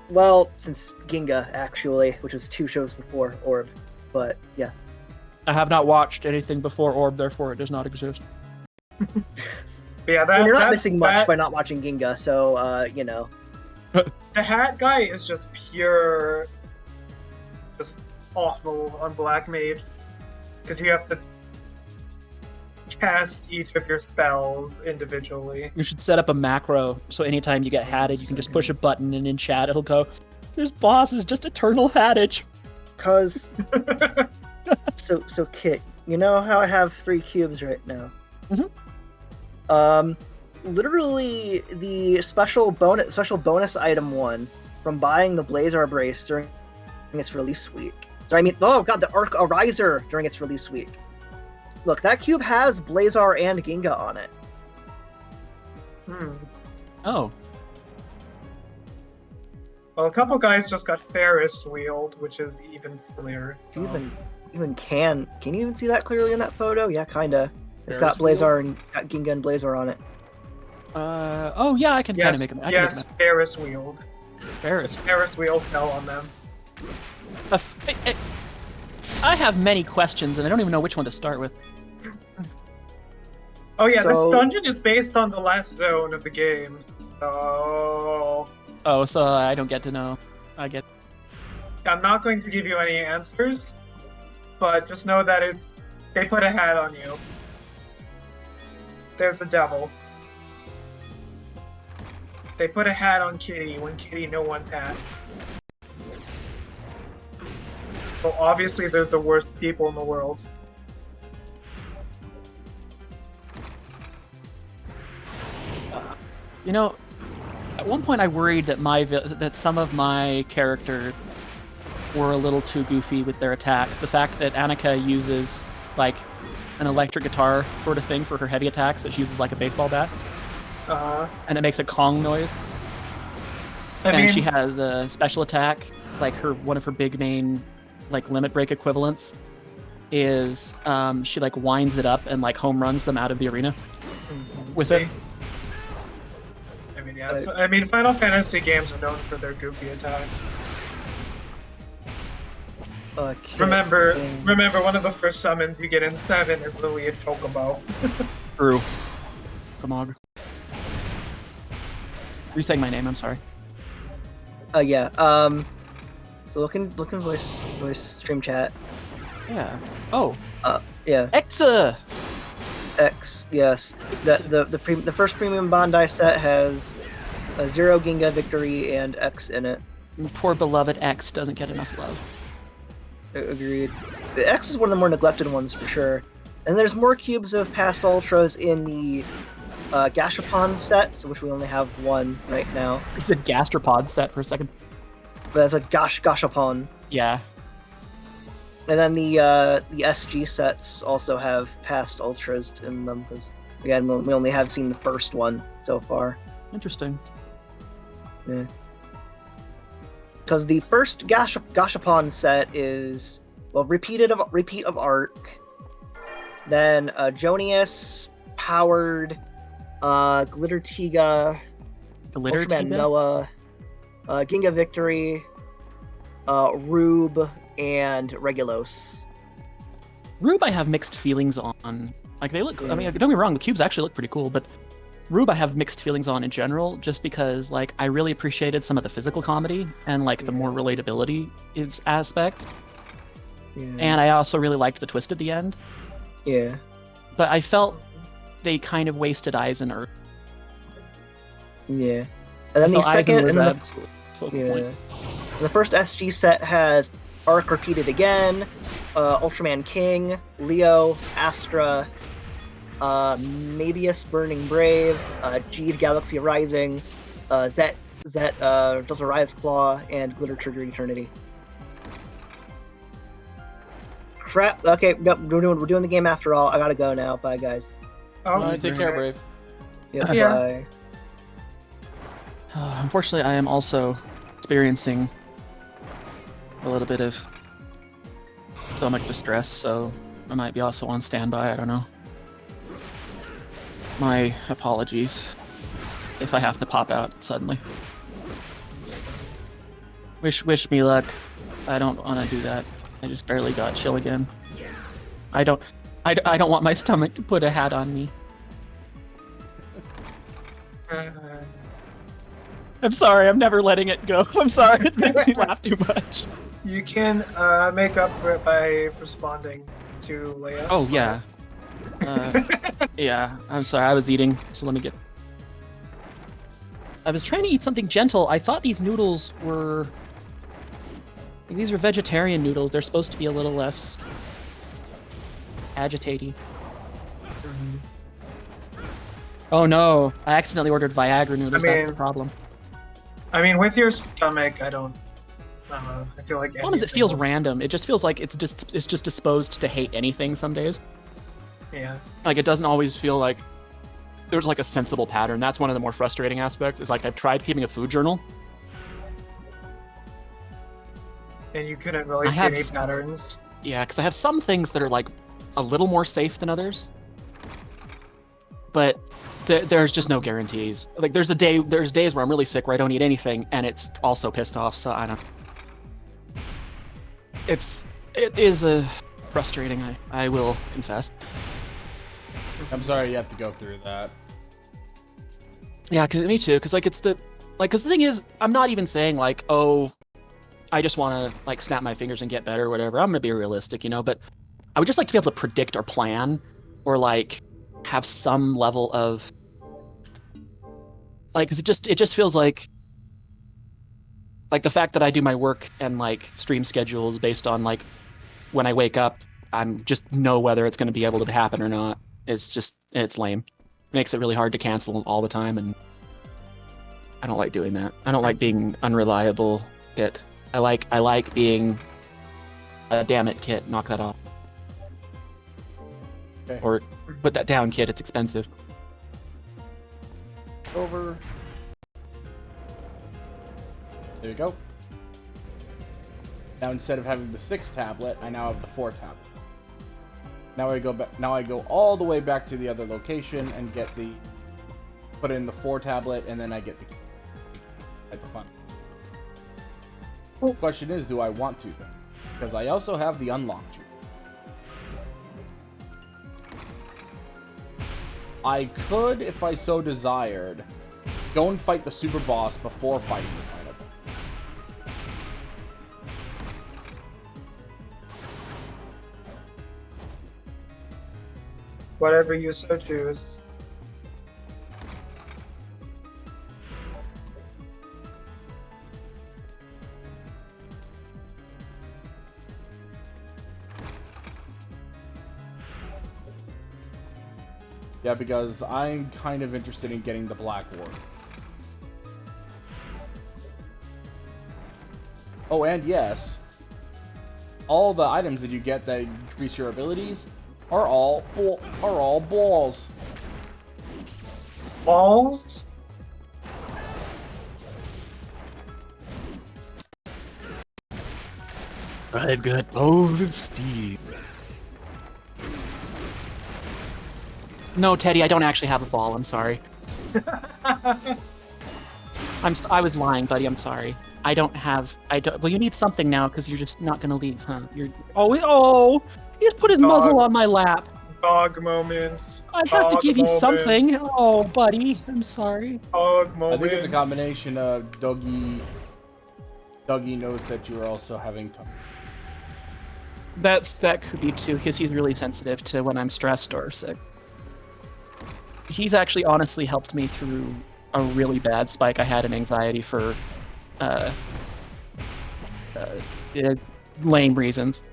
Well, since Ginga, actually, which was 2 shows before Orb. But, yeah. I have not watched anything before Orb, therefore it does not exist. Yeah, I mean, you're not missing much by not watching Ginga, so, you know. The hat guy is just pure, just awful on Black Mage, because you have to cast each of your spells individually. You should set up a macro so anytime you get hatted, you can just push a button and in chat it'll go, "There's bosses, just eternal hattage." Cause, so Kit, you know how I have 3 cubes right now? Mhm. Literally the special bonus item one from buying the Blazar Brace during its release week. So I mean, oh god, the Arc Ariser during its release week. Look, that cube has Blazar and Ginga on it. Oh. Well, a couple guys just got Ferris wheeled, which is even clearer. If you even can you even see that clearly in that photo? Yeah, kinda. It's got Ferris Blazar and got Ginga and Blazar on it. Oh yeah, I can kind of make them. Yes, Ferris wheeled. Ferris. Ferris wheel fell on them. I have many questions, and I don't even know which one to start with. Oh yeah, this So- dungeon is based on the last zone of the game. So Oh, so I don't get to know. I get. I'm not going to give you any answers, but just know that they put a hat on you. There's the devil. They put a hat on Kitty when Kitty no one's hat. So obviously they're the worst people in the world. You know, at one point I worried that that some of my characters were a little too goofy with their attacks. The fact that Annika uses like an electric guitar sort of thing for her heavy attacks, that she uses like a baseball bat, and it makes a Kong noise. And she has a special attack, like one of her big main like limit break equivalents is she like winds it up and like home runs them out of the arena with it. I mean, mean, yeah. I mean, Final Fantasy games are known for their goofy attacks. Remember, one of the first summons you get in 7 is literally a Chocobo. True. Kamog. You're saying my name, I'm sorry. Yeah. So looking voice stream chat. Yeah. Oh. Yeah. Exa! X. Yes. The first premium Bandai set has a 0 Ginga victory and X in it. Poor beloved X doesn't get enough love. Agreed. The X is one of the more neglected ones for sure. And there's more cubes of past ultras in the Gashapon sets, which we only have one right now. You said gastropod set for a second. But that's a Gashapon. Yeah. And then the SG sets also have past ultras in them, because again, we only have seen the first one so far. Interesting. Yeah. Because the first Gashapon set is, well, repeat of Arc, then Jonius, Powered, Glitter Tiga, Ultraman Noah, Ginga Victory, Rube, and Regulos. Rube I have mixed feelings on. Like, they look, I mean, don't get me wrong, the cubes actually look pretty cool, but Rube I have mixed feelings on in general, just because, like, I really appreciated some of the physical comedy and, like, the more relatability aspects. Yeah. And I also really liked the twist at the end. Yeah. But I felt they kind of wasted Aizen Earth. Yeah. And then the second and the first SG set has Arc repeated again, Ultraman King, Leo, Astra, Mabius Burning Brave, Jeed Galaxy Rising, Zet Delta Rise Claw, and Glitter Trigger Eternity. Crap. Okay, nope, we're doing the game after all. I gotta go now. Bye, guys. Oh, take care, Brave. Yeah, yeah. Bye. Unfortunately, I am also experiencing a little bit of stomach distress, so I might be also on standby. I don't know. My apologies if I have to pop out suddenly. Wish me luck. I don't want to do that. I just barely got chill again. I don't want my stomach to put a hat on me. I'm sorry, I'm never letting it go. I'm sorry, it makes me laugh too much. You can make up for it by responding to Leia. Oh, yeah. Yeah, I'm sorry, I was eating, so let me get... I was trying to eat something gentle. I thought these noodles were... These are vegetarian noodles. They're supposed to be a little less agitating. Oh no, I accidentally ordered Viagra noodles. That's the problem. I mean, with your stomach, I don't know. I feel like... As long as it feels random, it just feels like it's just disposed to hate anything some days. Yeah. Like, it doesn't always feel like there's like a sensible pattern. That's one of the more frustrating aspects, is like I've tried keeping a food journal. And you couldn't really see any patterns. Yeah, because I have some things that are like a little more safe than others. But there's just no guarantees. Like there's days where I'm really sick where I don't eat anything, and it's also pissed off. So I don't. It is frustrating. I will confess. I'm sorry you have to go through that. Yeah, me too. Because like because the thing is, I'm not even saying like, oh, I just want to like snap my fingers and get better or whatever. I'm gonna be realistic, you know. But I would just like to be able to predict or plan, or like have some level of like, because it just feels like the fact that I do my work and like stream schedules based on like when I wake up, I'm just know whether it's going to be able to happen or not. It's lame. It makes it really hard to cancel all the time, and I don't like doing that. I don't like being unreliable, Kit. I like being a damn it, Kit. Knock that off. Okay. Or put that down, Kit. It's expensive. Over. There you go. Now instead of having the 6 tablet, I now have the 4 tablet. Now I go back. Now I go all the way back to the other location and get the put in the 4 tablet, and then I get the at the fun. The question is, do I want to? Because I also have the unlock tree. I could, if I so desired, go and fight the super boss before fighting the final boss. Whatever you so choose. Yeah, because I'm kind of interested in getting the Black Ward. Oh, and yes, all the items that you get that increase your abilities are all balls. Balls? I've got balls of steel. No, Teddy, I don't actually have a ball. I'm sorry. I was lying, buddy. I'm sorry. I don't. Well, you need something now because you're just not gonna leave, huh? Oh! He just put his muzzle on my lap. Dog moment. I have to give you something. Oh, buddy. I'm sorry. Dog I moment. think it's a combination of Dougie knows that you are also having time. That could be too, because he's really sensitive to when I'm stressed or sick. He's actually honestly helped me through a really bad spike I had in anxiety for lame reasons.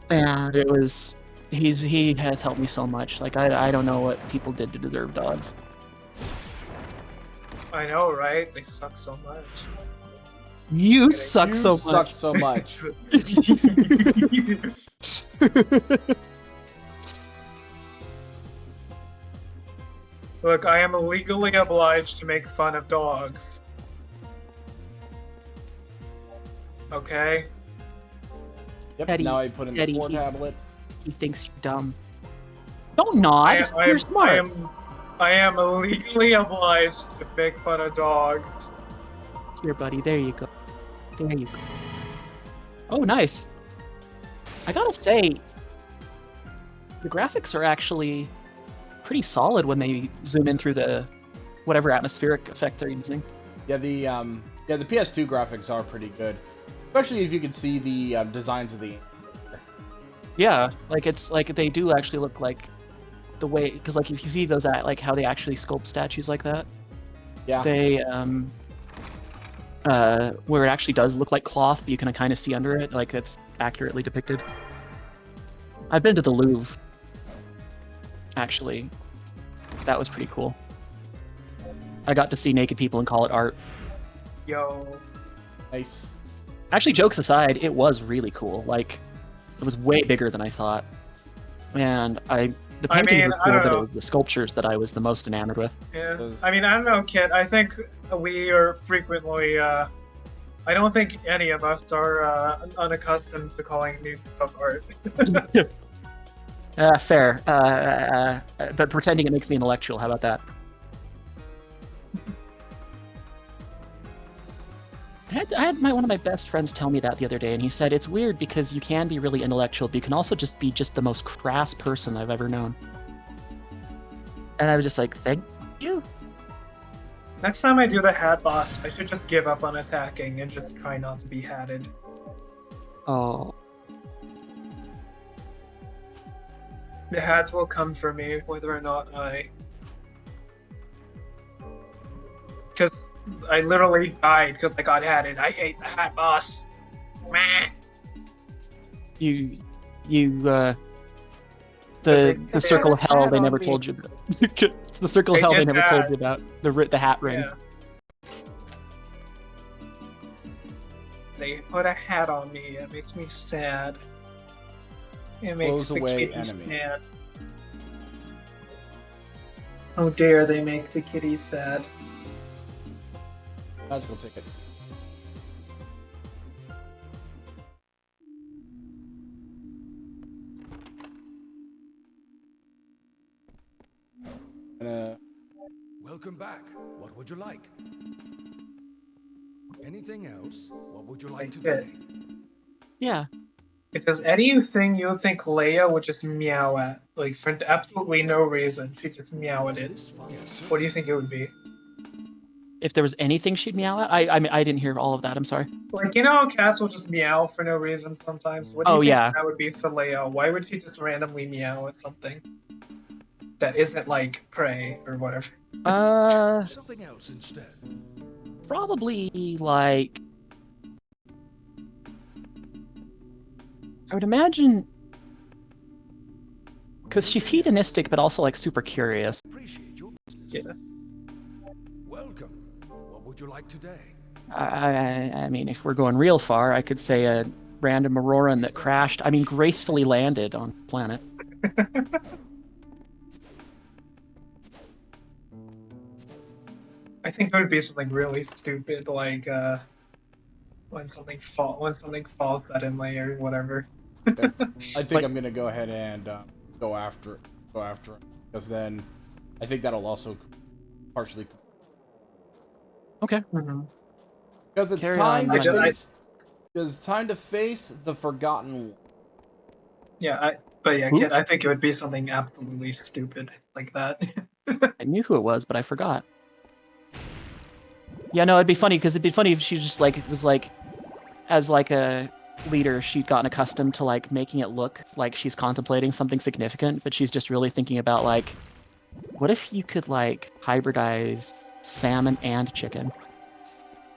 And it was he has helped me so much. Like I don't know what people did to deserve dogs. I know, right? They suck so much. You suck You so suck much. so much. Look, I am legally obliged to make fun of dogs. Okay? Yep, Eddie, now I put in Eddie, the 4 he's- tablet. He thinks you're dumb. Don't nod. You're smart. I am legally obliged to make fun of dogs. Here, buddy. There you go. There you go. Oh, nice. I gotta say, the graphics are actually pretty solid when they zoom in through the whatever atmospheric effect they're using. Yeah, the PS2 graphics are pretty good, especially if you can see the designs of the. Yeah, like it's like they do actually look like the way, because like if you see those at like how they actually sculpt statues like that, Yeah. they where it actually does look like cloth, but you can kind of see under it, like that's accurately depicted. I've been to the Louvre, actually. That was pretty cool. I got to see naked people and call it art. Yo. Nice. Actually, jokes aside, it was really cool. Like, it was way bigger than I thought. And the paintings were cool, but it was the sculptures that I was the most enamored with. Yeah. I mean, I don't know, Kit. I think we are frequently, I don't think any of us are unaccustomed to calling new stuff art. Fair. But pretending it makes me intellectual, how about that? I had one of my best friends tell me that the other day, and he said, it's weird because you can be really intellectual, but you can also just be just the most crass person I've ever known. And I was just like, thank you. Next time I do the hat boss, I should just give up on attacking and just try not to be hatted. Oh. The hats will come for me, whether or not I... Because I literally died because I got hatted. I hate the hat boss. Meh. The circle of hell they never told you about. It's the circle of hell they never told you about. The hat ring. Yeah. They put a hat on me. It makes me sad. It makes the kitties sad. How dare they make the kitties sad? Magical ticket. Welcome back. What would you like? Anything else? What would you like Like today? Yeah. If there's anything you would think Leia would just meow at, like for absolutely no reason, she'd just meow at it. What do you think it would be? If there was anything she'd meow at, I mean, I didn't hear all of that. I'm sorry. Like, you know how cats will just meow for no reason sometimes? What do you Oh, think yeah. that would be for Leia? Why would she just randomly meow at something that isn't like prey or whatever? Something else instead. Probably like I would imagine because she's hedonistic, but also like super curious. Appreciate your business. Yeah. Welcome. What would you like today? I mean, if we're going real far, I could say a random Auroran that crashed. I mean, gracefully landed on the planet. I think it would be something really stupid, like when something falls suddenly or whatever. I think I'm gonna go ahead and go after it, because then I think that'll also partially. Okay. Mhm. Because it's Carry time on. to face. Because it's time to face the Forgotten One. Yeah, Who? I think it would be something absolutely stupid like that. I knew who it was, but I forgot. Yeah, no, it'd be funny because it'd be funny if she just like was like, as like a leader, she'd gotten accustomed to like making it look like she's contemplating something significant, but she's just really thinking about like, what if you could like hybridize salmon and chicken?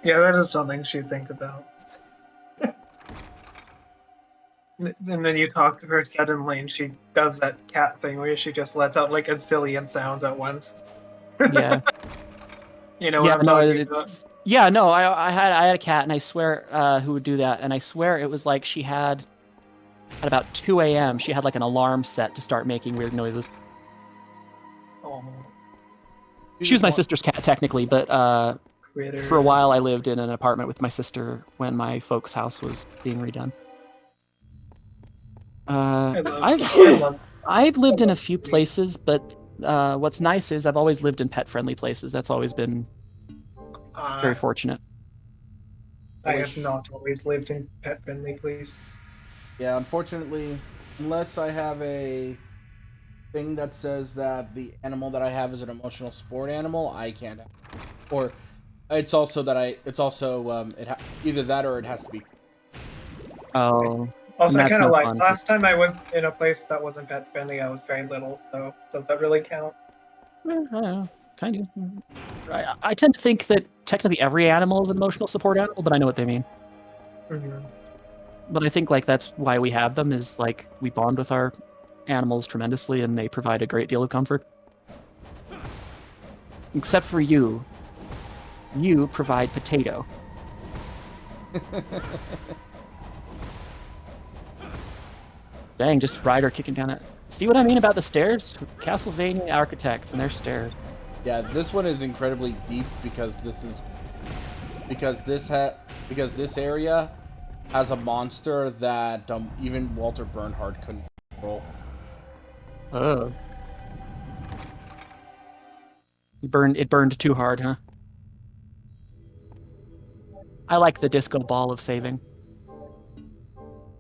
Yeah, that is something she'd think about. And then you talk to her suddenly, and she does that cat thing where she just lets out like a zillion sounds at once. Yeah. You know what Yeah, I'm no, talking about? it's yeah, no. I had a cat, and I swear who would do that, and I swear it was like she had at about 2 a.m. she had like an alarm set to start making weird noises. Oh, She was my sister's cat technically, but critter. for a while I lived in an apartment with my sister when my folks' house was being redone. I've lived in a few places, but what's nice is I've always lived in pet-friendly places. That's always been very fortunate. I have not always lived in pet-friendly places. Yeah, unfortunately, unless I have a thing that says that the animal that I have is an emotional support animal, I can't have it. Or it's also that either that or it has to be. Oh. Also, that's kind of no like fun. last time I was in a place that wasn't pet-friendly, I was very little, so does that really count? I don't know, kind of. I tend to think that technically every animal is an emotional support animal, but I know what they mean. Mhm. But I think like that's why we have them is like we bond with our animals tremendously and they provide a great deal of comfort. Except for you. You provide potato. Dang, just Ryder kicking down it. See what I mean about the stairs? Castlevania architects and their stairs. Yeah, this one is incredibly deep because this area has a monster that even Walter Bernhard couldn't control. Oh. It burned too hard, huh? I like the disco ball of saving.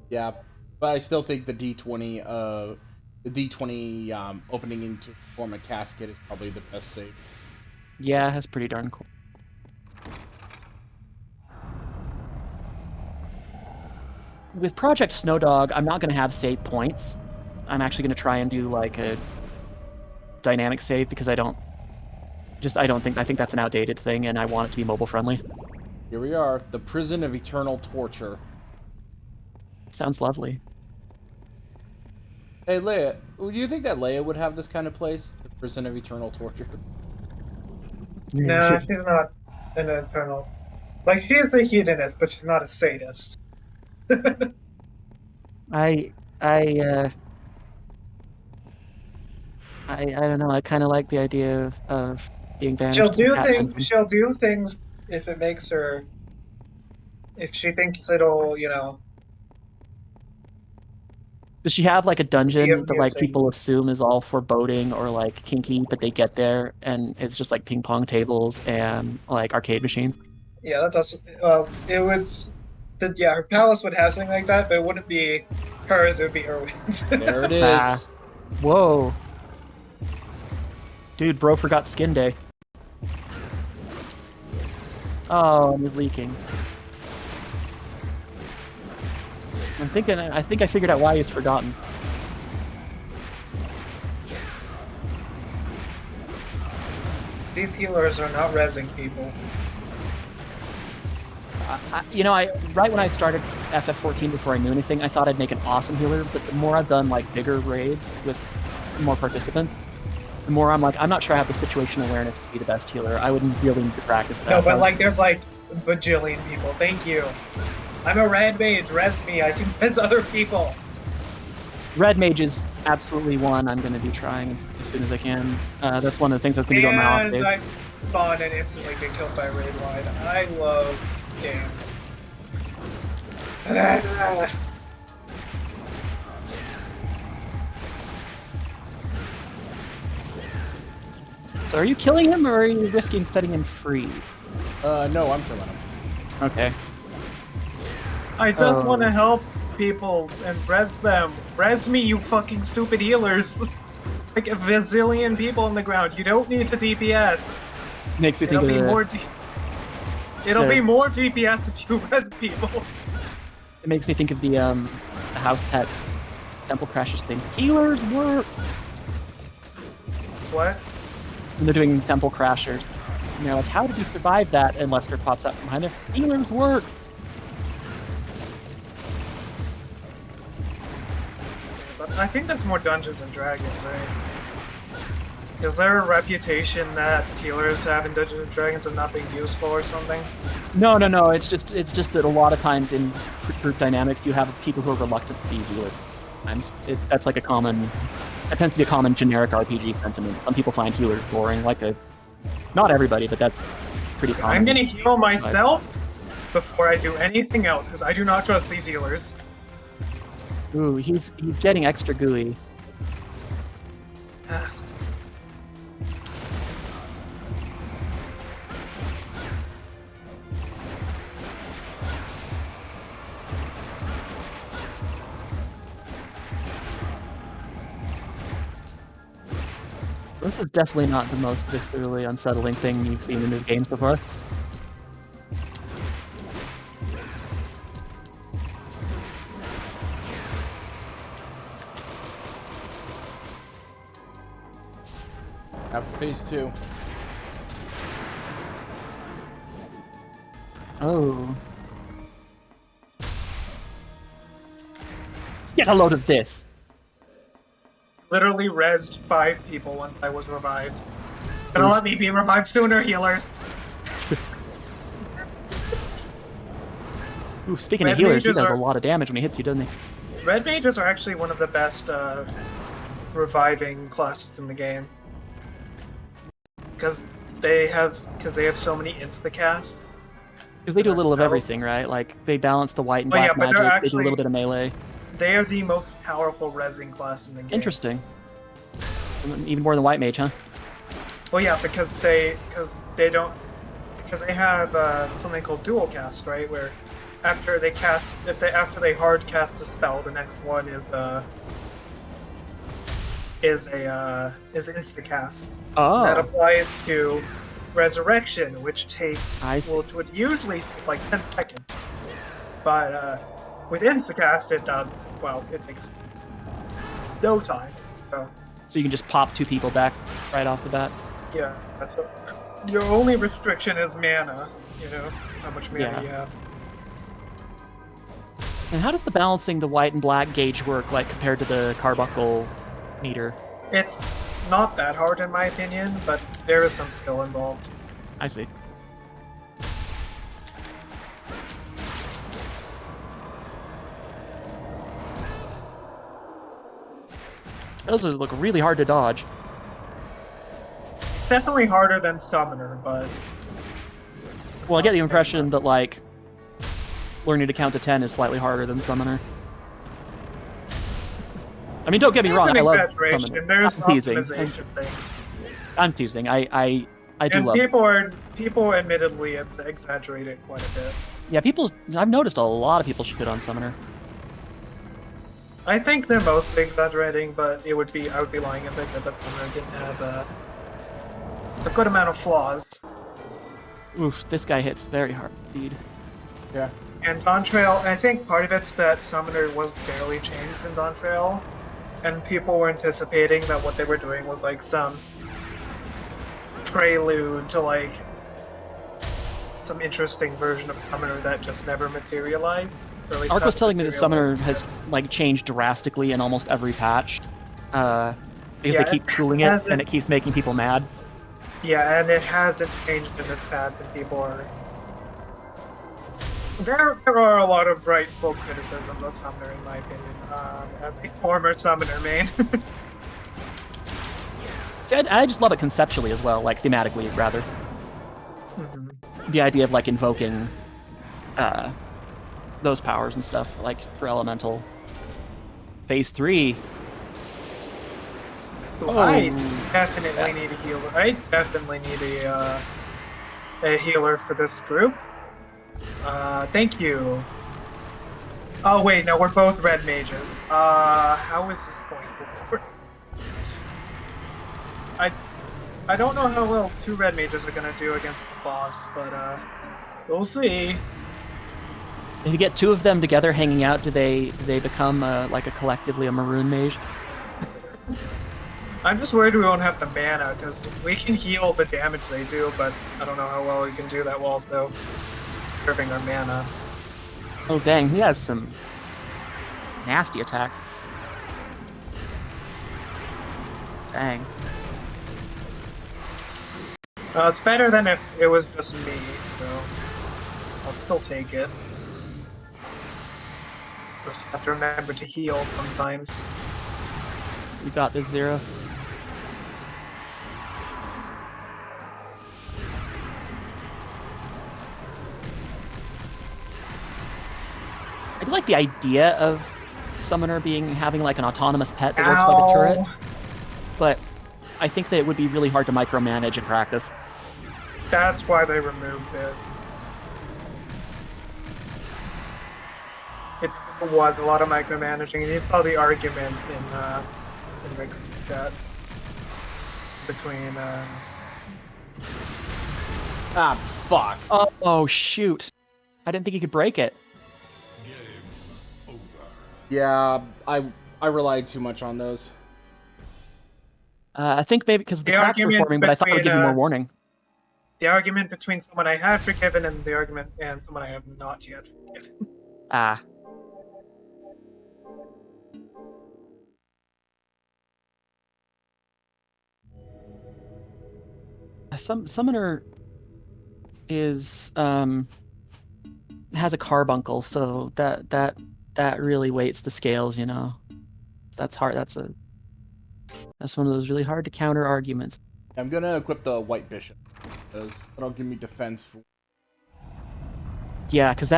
Yeah, but I still think the D20 opening into form a casket is probably the best save. Yeah, that's pretty darn cool. With Project Snowdog, I'm not going to have save points. I'm actually going to try and do like a dynamic save because I think that's an outdated thing and I want it to be mobile friendly. Here we are, the prison of eternal torture. Sounds lovely. Hey Leia, do you think that Leia would have this kind of place? The prison of eternal torture? No, she's not an eternal. Like, she is a hedonist, but she's not a sadist. I don't know. I kind of like the idea of being banished. She'll do things if it makes her. If she thinks it'll, Does she have like a dungeon that like amusing. people assume is all foreboding or like kinky, but they get there and it's just like ping pong tables and like arcade machines? Yeah, that does. It was. Yeah, her palace would have something like that, but it wouldn't be hers. It would be Erwin's. There it Ah. is. Whoa. Dude, bro forgot skin day. Oh, he's leaking. I think I figured out why he's forgotten. These healers are not rezzing people. Right when I started FF14 before I knew anything, I thought I'd make an awesome healer, but the more I've done like bigger raids with more participants, the more I'm like, I'm not sure I have the situational awareness to be the best healer. I wouldn't really need to practice that. No, but like there's like a bajillion people. Thank you. I'm a red mage. Res me. I can res other people. Red Mage is absolutely one I'm going to be trying as soon as I can. That's one of the things I'm going to do on my off And day. I spawn and instantly get killed by raid wide. I love game. So are you killing him, or are you risking setting him free? No, I'm killing him. Okay. I just want to help people and res them. Res me, you fucking stupid healers. Like a bazillion people on the ground. You don't need the DPS. Makes me think It'll of be the, more. It'll be more DPS if you res people. It makes me think of the house pet temple crashers thing. Healers work. What? And they're doing temple crashers. And they're like, how did he survive that? And Lester pops up from behind there. Healers work. But I think that's more Dungeons and Dragons, right? Is there a reputation that healers have in Dungeons and Dragons of not being useful or something? No. It's just that a lot of times in group dynamics, you have people who are reluctant to be healers. That's like a common. That tends to be a common generic RPG sentiment. Some people find healers boring, not everybody, but that's pretty common. I'm gonna heal myself before I do anything else, because I do not trust these healers. Ooh, he's getting extra gooey. This is definitely not the most viscerally unsettling thing you've seen in this game so far. Now for phase 2. Oh. Get a load of this! Literally rezzed 5 people once I was revived. Gonna let me be revived sooner, healers. Ooh, speaking Red of healers, he mages does are- a lot of damage when he hits you, doesn't he? Red mages are actually one of the best reviving classes in the game. Because they have so many insta-casts. Because they do a little of everything, right? Like, they balance the white and Oh, yeah, black but they're magic, they do a actually- little bit of melee. They are the most powerful rezzing class in the game. Interesting. So even more than white mage, huh? Well, yeah, because they have something called dual cast, right? Where after they hard cast the spell, the next one is insta cast. Oh. That applies to resurrection, which takes it would usually take like 10 seconds, but with insta cast it takes no time. So you can just pop 2 people back right off the bat. Yeah, so your only restriction is mana, how much mana you have. And how does the balancing the white and black gauge work, like, compared to the carbuncle meter? It's not that hard in my opinion, but there is some skill involved. I see. Those look really hard to dodge. It's definitely harder than Summoner, but... Well, I get the impression that, like, learning to count to 10 is slightly harder than Summoner. I mean, don't get me It's wrong. an I love exaggeration. Summoner. There's I'm teasing. optimization things. I'm teasing. I do And love. people admittedly exaggerate it quite a bit. Yeah, people. I've noticed a lot of people shit on Summoner. I think they're mostly exaggerating, but I would be lying if I said that Summoner didn't have a good amount of flaws. Oof, this guy hits very hard indeed. Yeah. And Dawn Trail, I think part of it's that Summoner was barely changed in Dawn Trail, and people were anticipating that what they were doing was like some prelude to like some interesting version of Summoner that just never materialized. Ark was telling me that Summoner has like changed drastically in almost every patch, because they keep tooling it and it keeps making people mad. Yeah, and it hasn't changed in this patch, and people are. There are a lot of rightful criticisms of Summoner, in my opinion, as a former Summoner main. See, I just love it conceptually as well, like thematically, rather. Mm-hmm. The idea of like invoking those powers and stuff, like for Elemental. Phase 3. I definitely need a healer. I definitely need a healer for this group. Thank you. Oh wait, no, we're both red mages. How is this going to work? I don't know how well 2 red mages are gonna do against the boss, but we'll see. If you get 2 of them together hanging out, do they become like collectively a maroon mage? I'm just worried we won't have the mana, because we can heal the damage they do, but I don't know how well we can do that while also preserving our mana. Oh dang, he has some nasty attacks. Dang. It's better than if it was just me, so I'll still take it. Just have to remember to heal sometimes. You got this, Zero. I do like the idea of Summoner having like an autonomous pet that works like a turret, but I think that it would be really hard to micromanage in practice. That's why they removed it. It was a lot of micromanaging, and you saw the argument in Rick's chat between Ah, fuck. Oh shoot! I didn't think you could break it. Yeah, I relied too much on those. I think maybe because the cracks were argument forming, but I thought it would give you more warning. The argument between someone I have forgiven and the argument and someone I have not yet forgiven. Ah. Summoner is has a carbuncle, so that really weights the scales, you know. That's hard. That's one of those really hard to counter arguments. I'm gonna equip the White Bishop, because that'll give me defense for. Yeah, because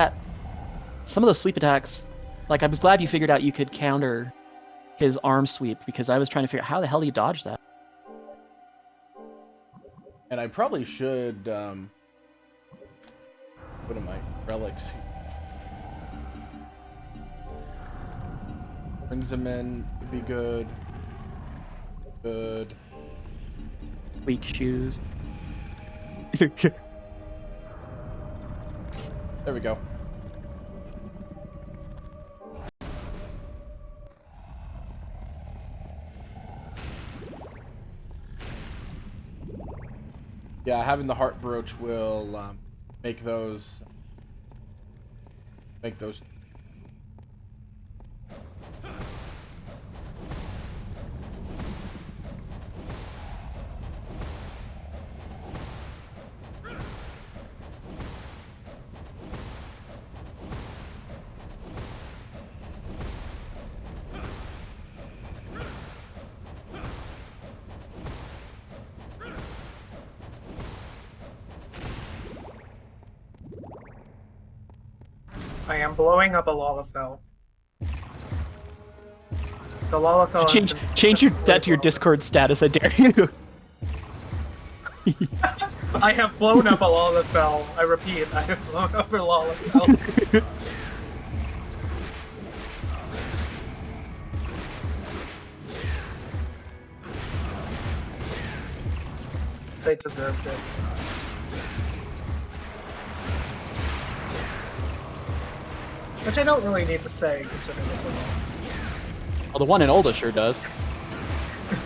some of those sweep attacks, like I was glad you figured out you could counter his arm sweep, because I was trying to figure out how the hell do you dodge that. And I probably should what am I? Relics. Brings them in, would be good. Good. Weak shoes. There we go. Yeah, having the heart brooch will make those. I am blowing up a Lalafell. The Lalafell. Change that to your Discord status, I dare you. I have blown up a Lalafell. I repeat, I have blown up a Lalafell. They deserved it. Which I don't really need to say, considering it's a law. Well, the one in Olda sure does.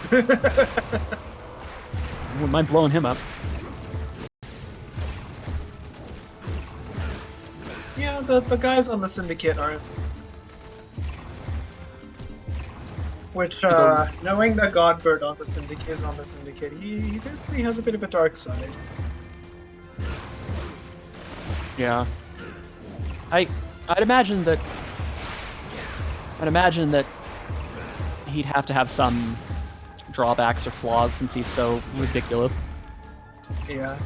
Wouldn't mind blowing him up. Yeah, the guys on the Syndicate aren't. Which, knowing that Godbird on the Syndicate is on the Syndicate, he definitely has a bit of a dark side. Yeah. I'd imagine that he'd have to have some drawbacks or flaws since he's so ridiculous. Yeah.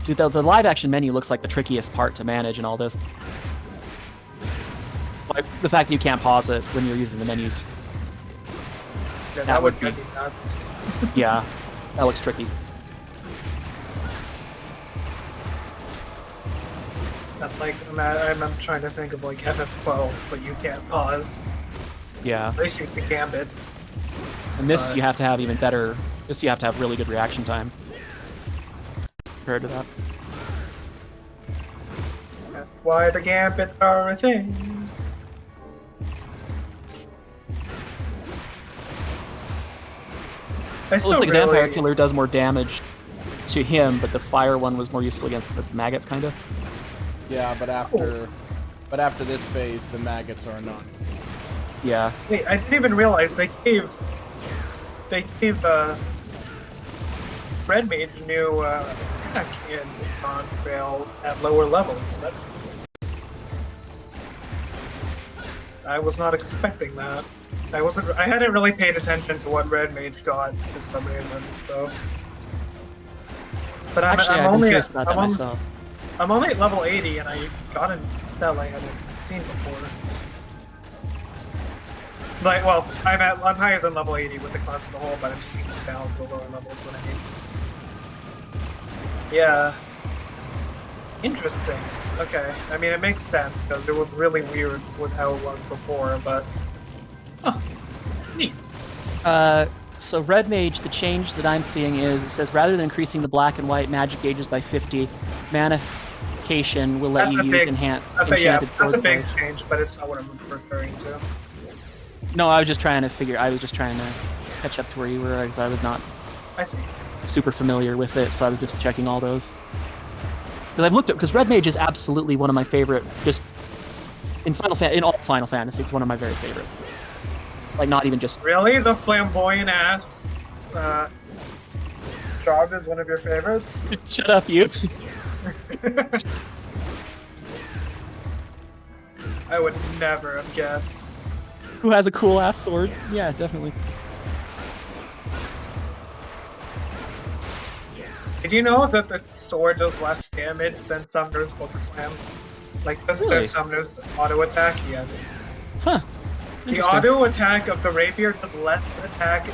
Dude, the live action menu looks like the trickiest part to manage in all this. Like the fact that you can't pause it when you're using the menus. Yeah, that would be nuts. Yeah, that looks tricky. That's like, I'm trying to think of like FF12, but you can't pause. Yeah. They shoot the gambits. And this you have to have even better. This you have to have really good reaction time compared to that. That's why the gambits are a thing. It looks like Vampire Killer does more damage to him, but the fire one was more useful against the maggots, kind of. Yeah, but after this phase, the maggots are not. Yeah. Wait, I didn't even realize they gave Red Mage new attack in on-rail at lower levels. I was not expecting that. I hadn't really paid attention to what Red Mage got for some reason, so. But I'm only at level 80, and I got a spell I hadn't seen before. Like, well, I'm higher than level 80 with the class as a whole, but I'm just down to lower levels when I need. Yeah. Interesting. Okay. I mean, it makes sense because it was really weird with how it was before, but. Oh, neat. So Red Mage, the change that I'm seeing is, it says rather than increasing the black and white magic gauges by 50, Manification will let you use enchanted that's a big change, but it's not what I'm referring to. No, I was just trying to catch up to where you were, because I was not super familiar with it, so I was just checking all those. Because I've looked at, because Red Mage is absolutely one of my favorite, just in all Final Fantasy, it's one of my very favorite. Like, not even just... Really? The flamboyant ass job is one of your favorites? Shut up, you. I would never have guessed. Who has a cool ass sword? Yeah, definitely. Did you know that the sword does less damage than Summoner's Book Slam? Like, the Summoner's auto attack? Yes. Huh. The auto attack of the rapier does less attack.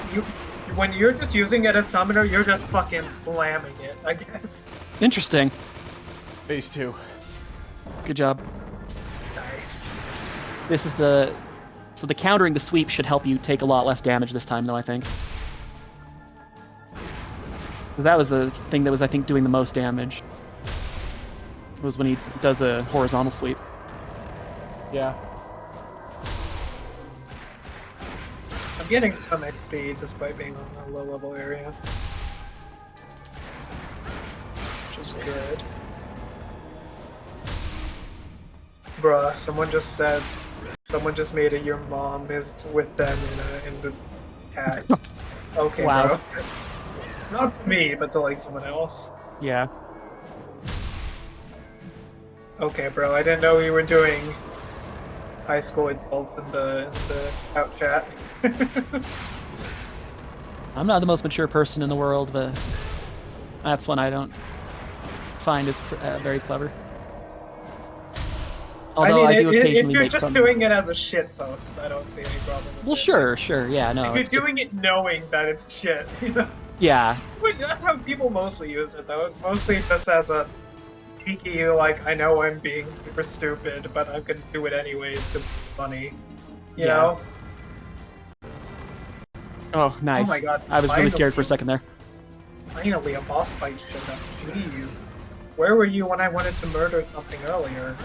When you're just using it as summoner, you're just fucking slamming it. I guess. Interesting. Phase 2. Good job. Nice. This is so the countering the sweep should help you take a lot less damage this time, though, I think. Because that was the thing that was, I think, doing the most damage. Was when he does a horizontal sweep. Yeah. I'm getting some XP despite being on a low-level area. Which is good. Bruh, someone just made it your mom is with them in the chat. Okay, wow. Bro. Not to me, but to like someone else. Yeah. Okay, bro, I didn't know we were doing high school adults in the out chat. I'm not the most mature person in the world, but that's one I don't find is very clever. Although I, do if occasionally you're make just fun. doing it as a shit post, I don't see any problem with Well, it. sure, yeah, no. If you're it's just- doing it knowing that it's shit, you know? yeah, That's how people mostly use it, though. It's mostly just as a cheeky, like, I know I'm being super stupid, but I'm gonna do it anyways because it's funny. You Yeah. know? Oh, nice. Oh my god. I was really scared for a second there. Finally, a boss fight showed up. Jeez. Where were you when I wanted to murder something earlier?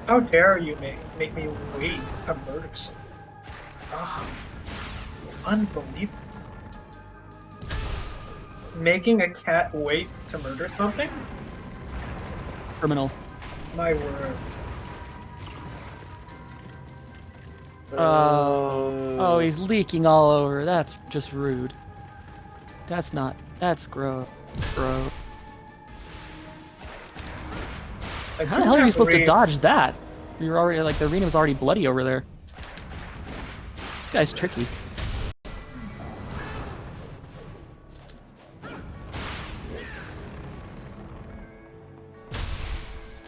How dare you make me wait to murder something? Ah, unbelievable. Making a cat wait to murder something? Criminal. My word. Oh, he's leaking all over. That's just rude. That's not. That's gross. Bro. How the hell are you supposed to dodge that? You're already like the arena was already bloody over there. This guy's tricky.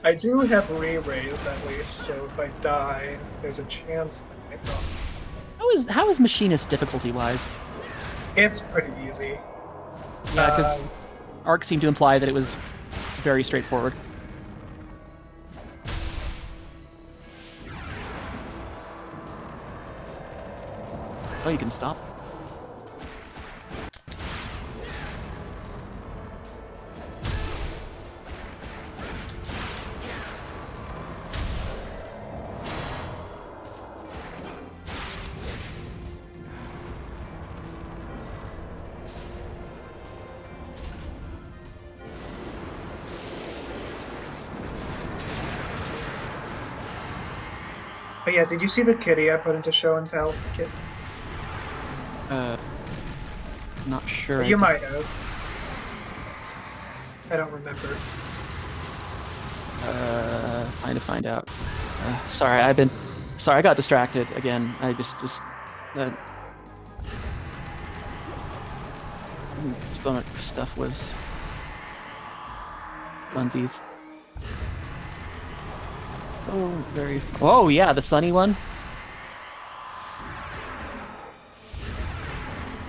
I do have re-raise at least, so if I die, there's a chance I might not. How is machinist difficulty wise? It's pretty easy. Yeah, because Arc seemed to imply that it was very straightforward. Oh, you can stop. But yeah, did you see the kitty I put into show and tell? Kit? Not sure. You might have. I don't remember. Trying to find out. Sorry, I got distracted again. I just stomach stuff was funsies. Oh, very. Oh yeah, the sunny one.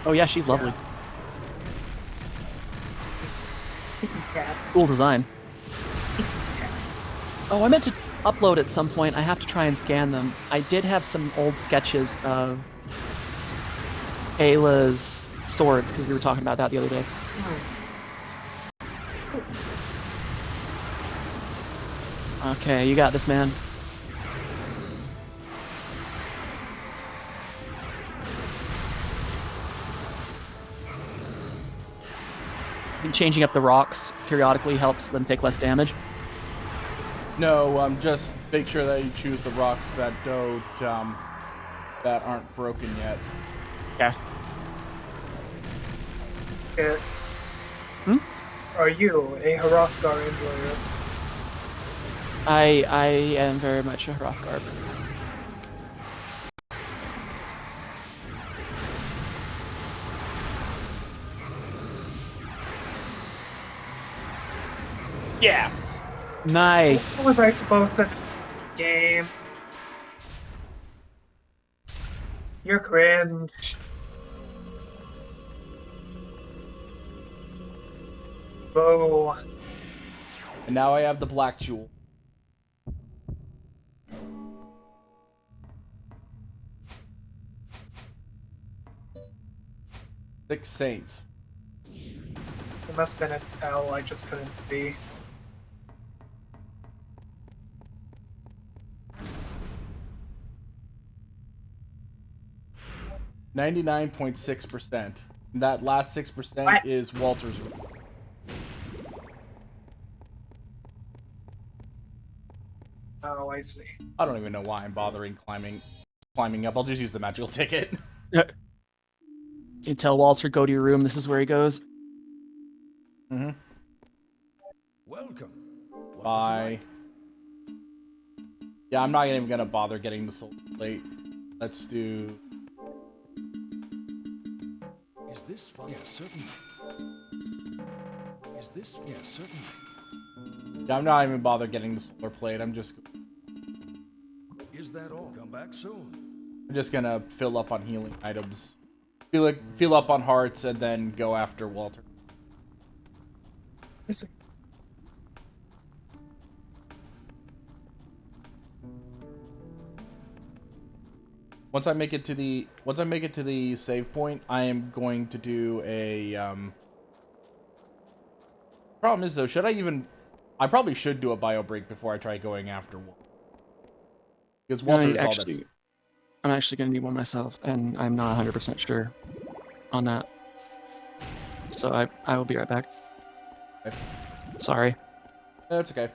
Oh yeah, she's lovely. Cool design. Oh, I meant to upload at some point. I have to try and scan them. I did have some old sketches of Ayla's swords, because we were talking about that the other day. Okay, you got this, man. Changing up the rocks periodically helps them take less damage. No, just make sure that you choose the rocks that don't, that aren't broken yet. Yeah. Kit. Are you a Hrothgar enjoyer? I am very much a Hrothgar. Yes! Nice. What was I supposed to game? You're cringe. Boo. And now I have the black jewel. Six Saints. It must have been an L I just couldn't see. %. That last 6% is Walter's. Oh, I see. I don't even know why I'm bothering climbing up. I'll just use the magical ticket. You tell Walter, go to your room. This is where he goes. Mm-hmm. Welcome. Bye. Yeah, I'm not even gonna bother getting the soul plate. Let's do. Is this fun? Yes, certainly. Is this? Yes, certainly. Yeah, I'm not even bothered getting the solar plate. I'm just Is that all? Come back soon. gonna fill up on healing items. Fill up on hearts and then go after Walter. Once I make it to the save point, I am going to do a problem is though, I probably should do a bio break before I try going after Walter. Because Walter is all that's I'm actually going to need one myself, and I'm not 100% sure on that. So I will be right back. Okay. Sorry. That's okay.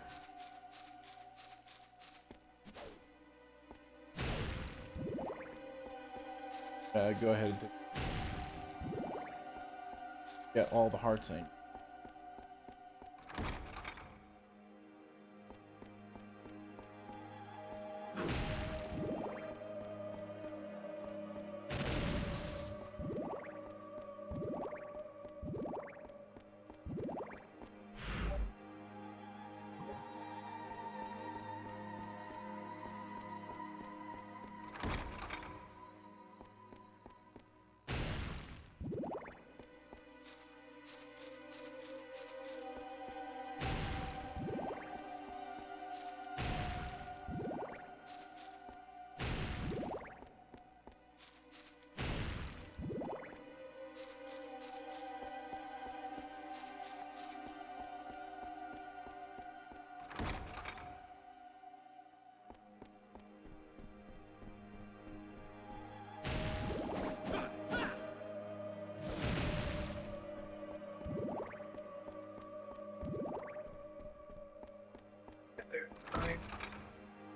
Go ahead and get all the hearts in.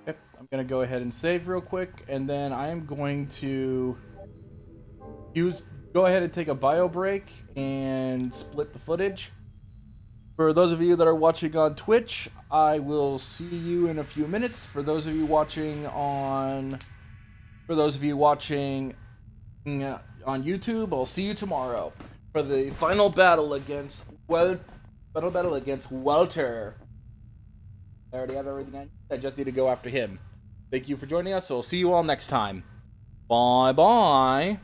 Yep, I'm gonna go ahead and save real quick, and then I am going to go ahead and take a bio break and split the footage. For those of you that are watching on Twitch, I will see you in a few minutes. For those of you watching on YouTube, I'll see you tomorrow for the final battle against Walter. I already have everything I just need to go after him. Thank you for joining us. So I'll see you all next time. Bye bye.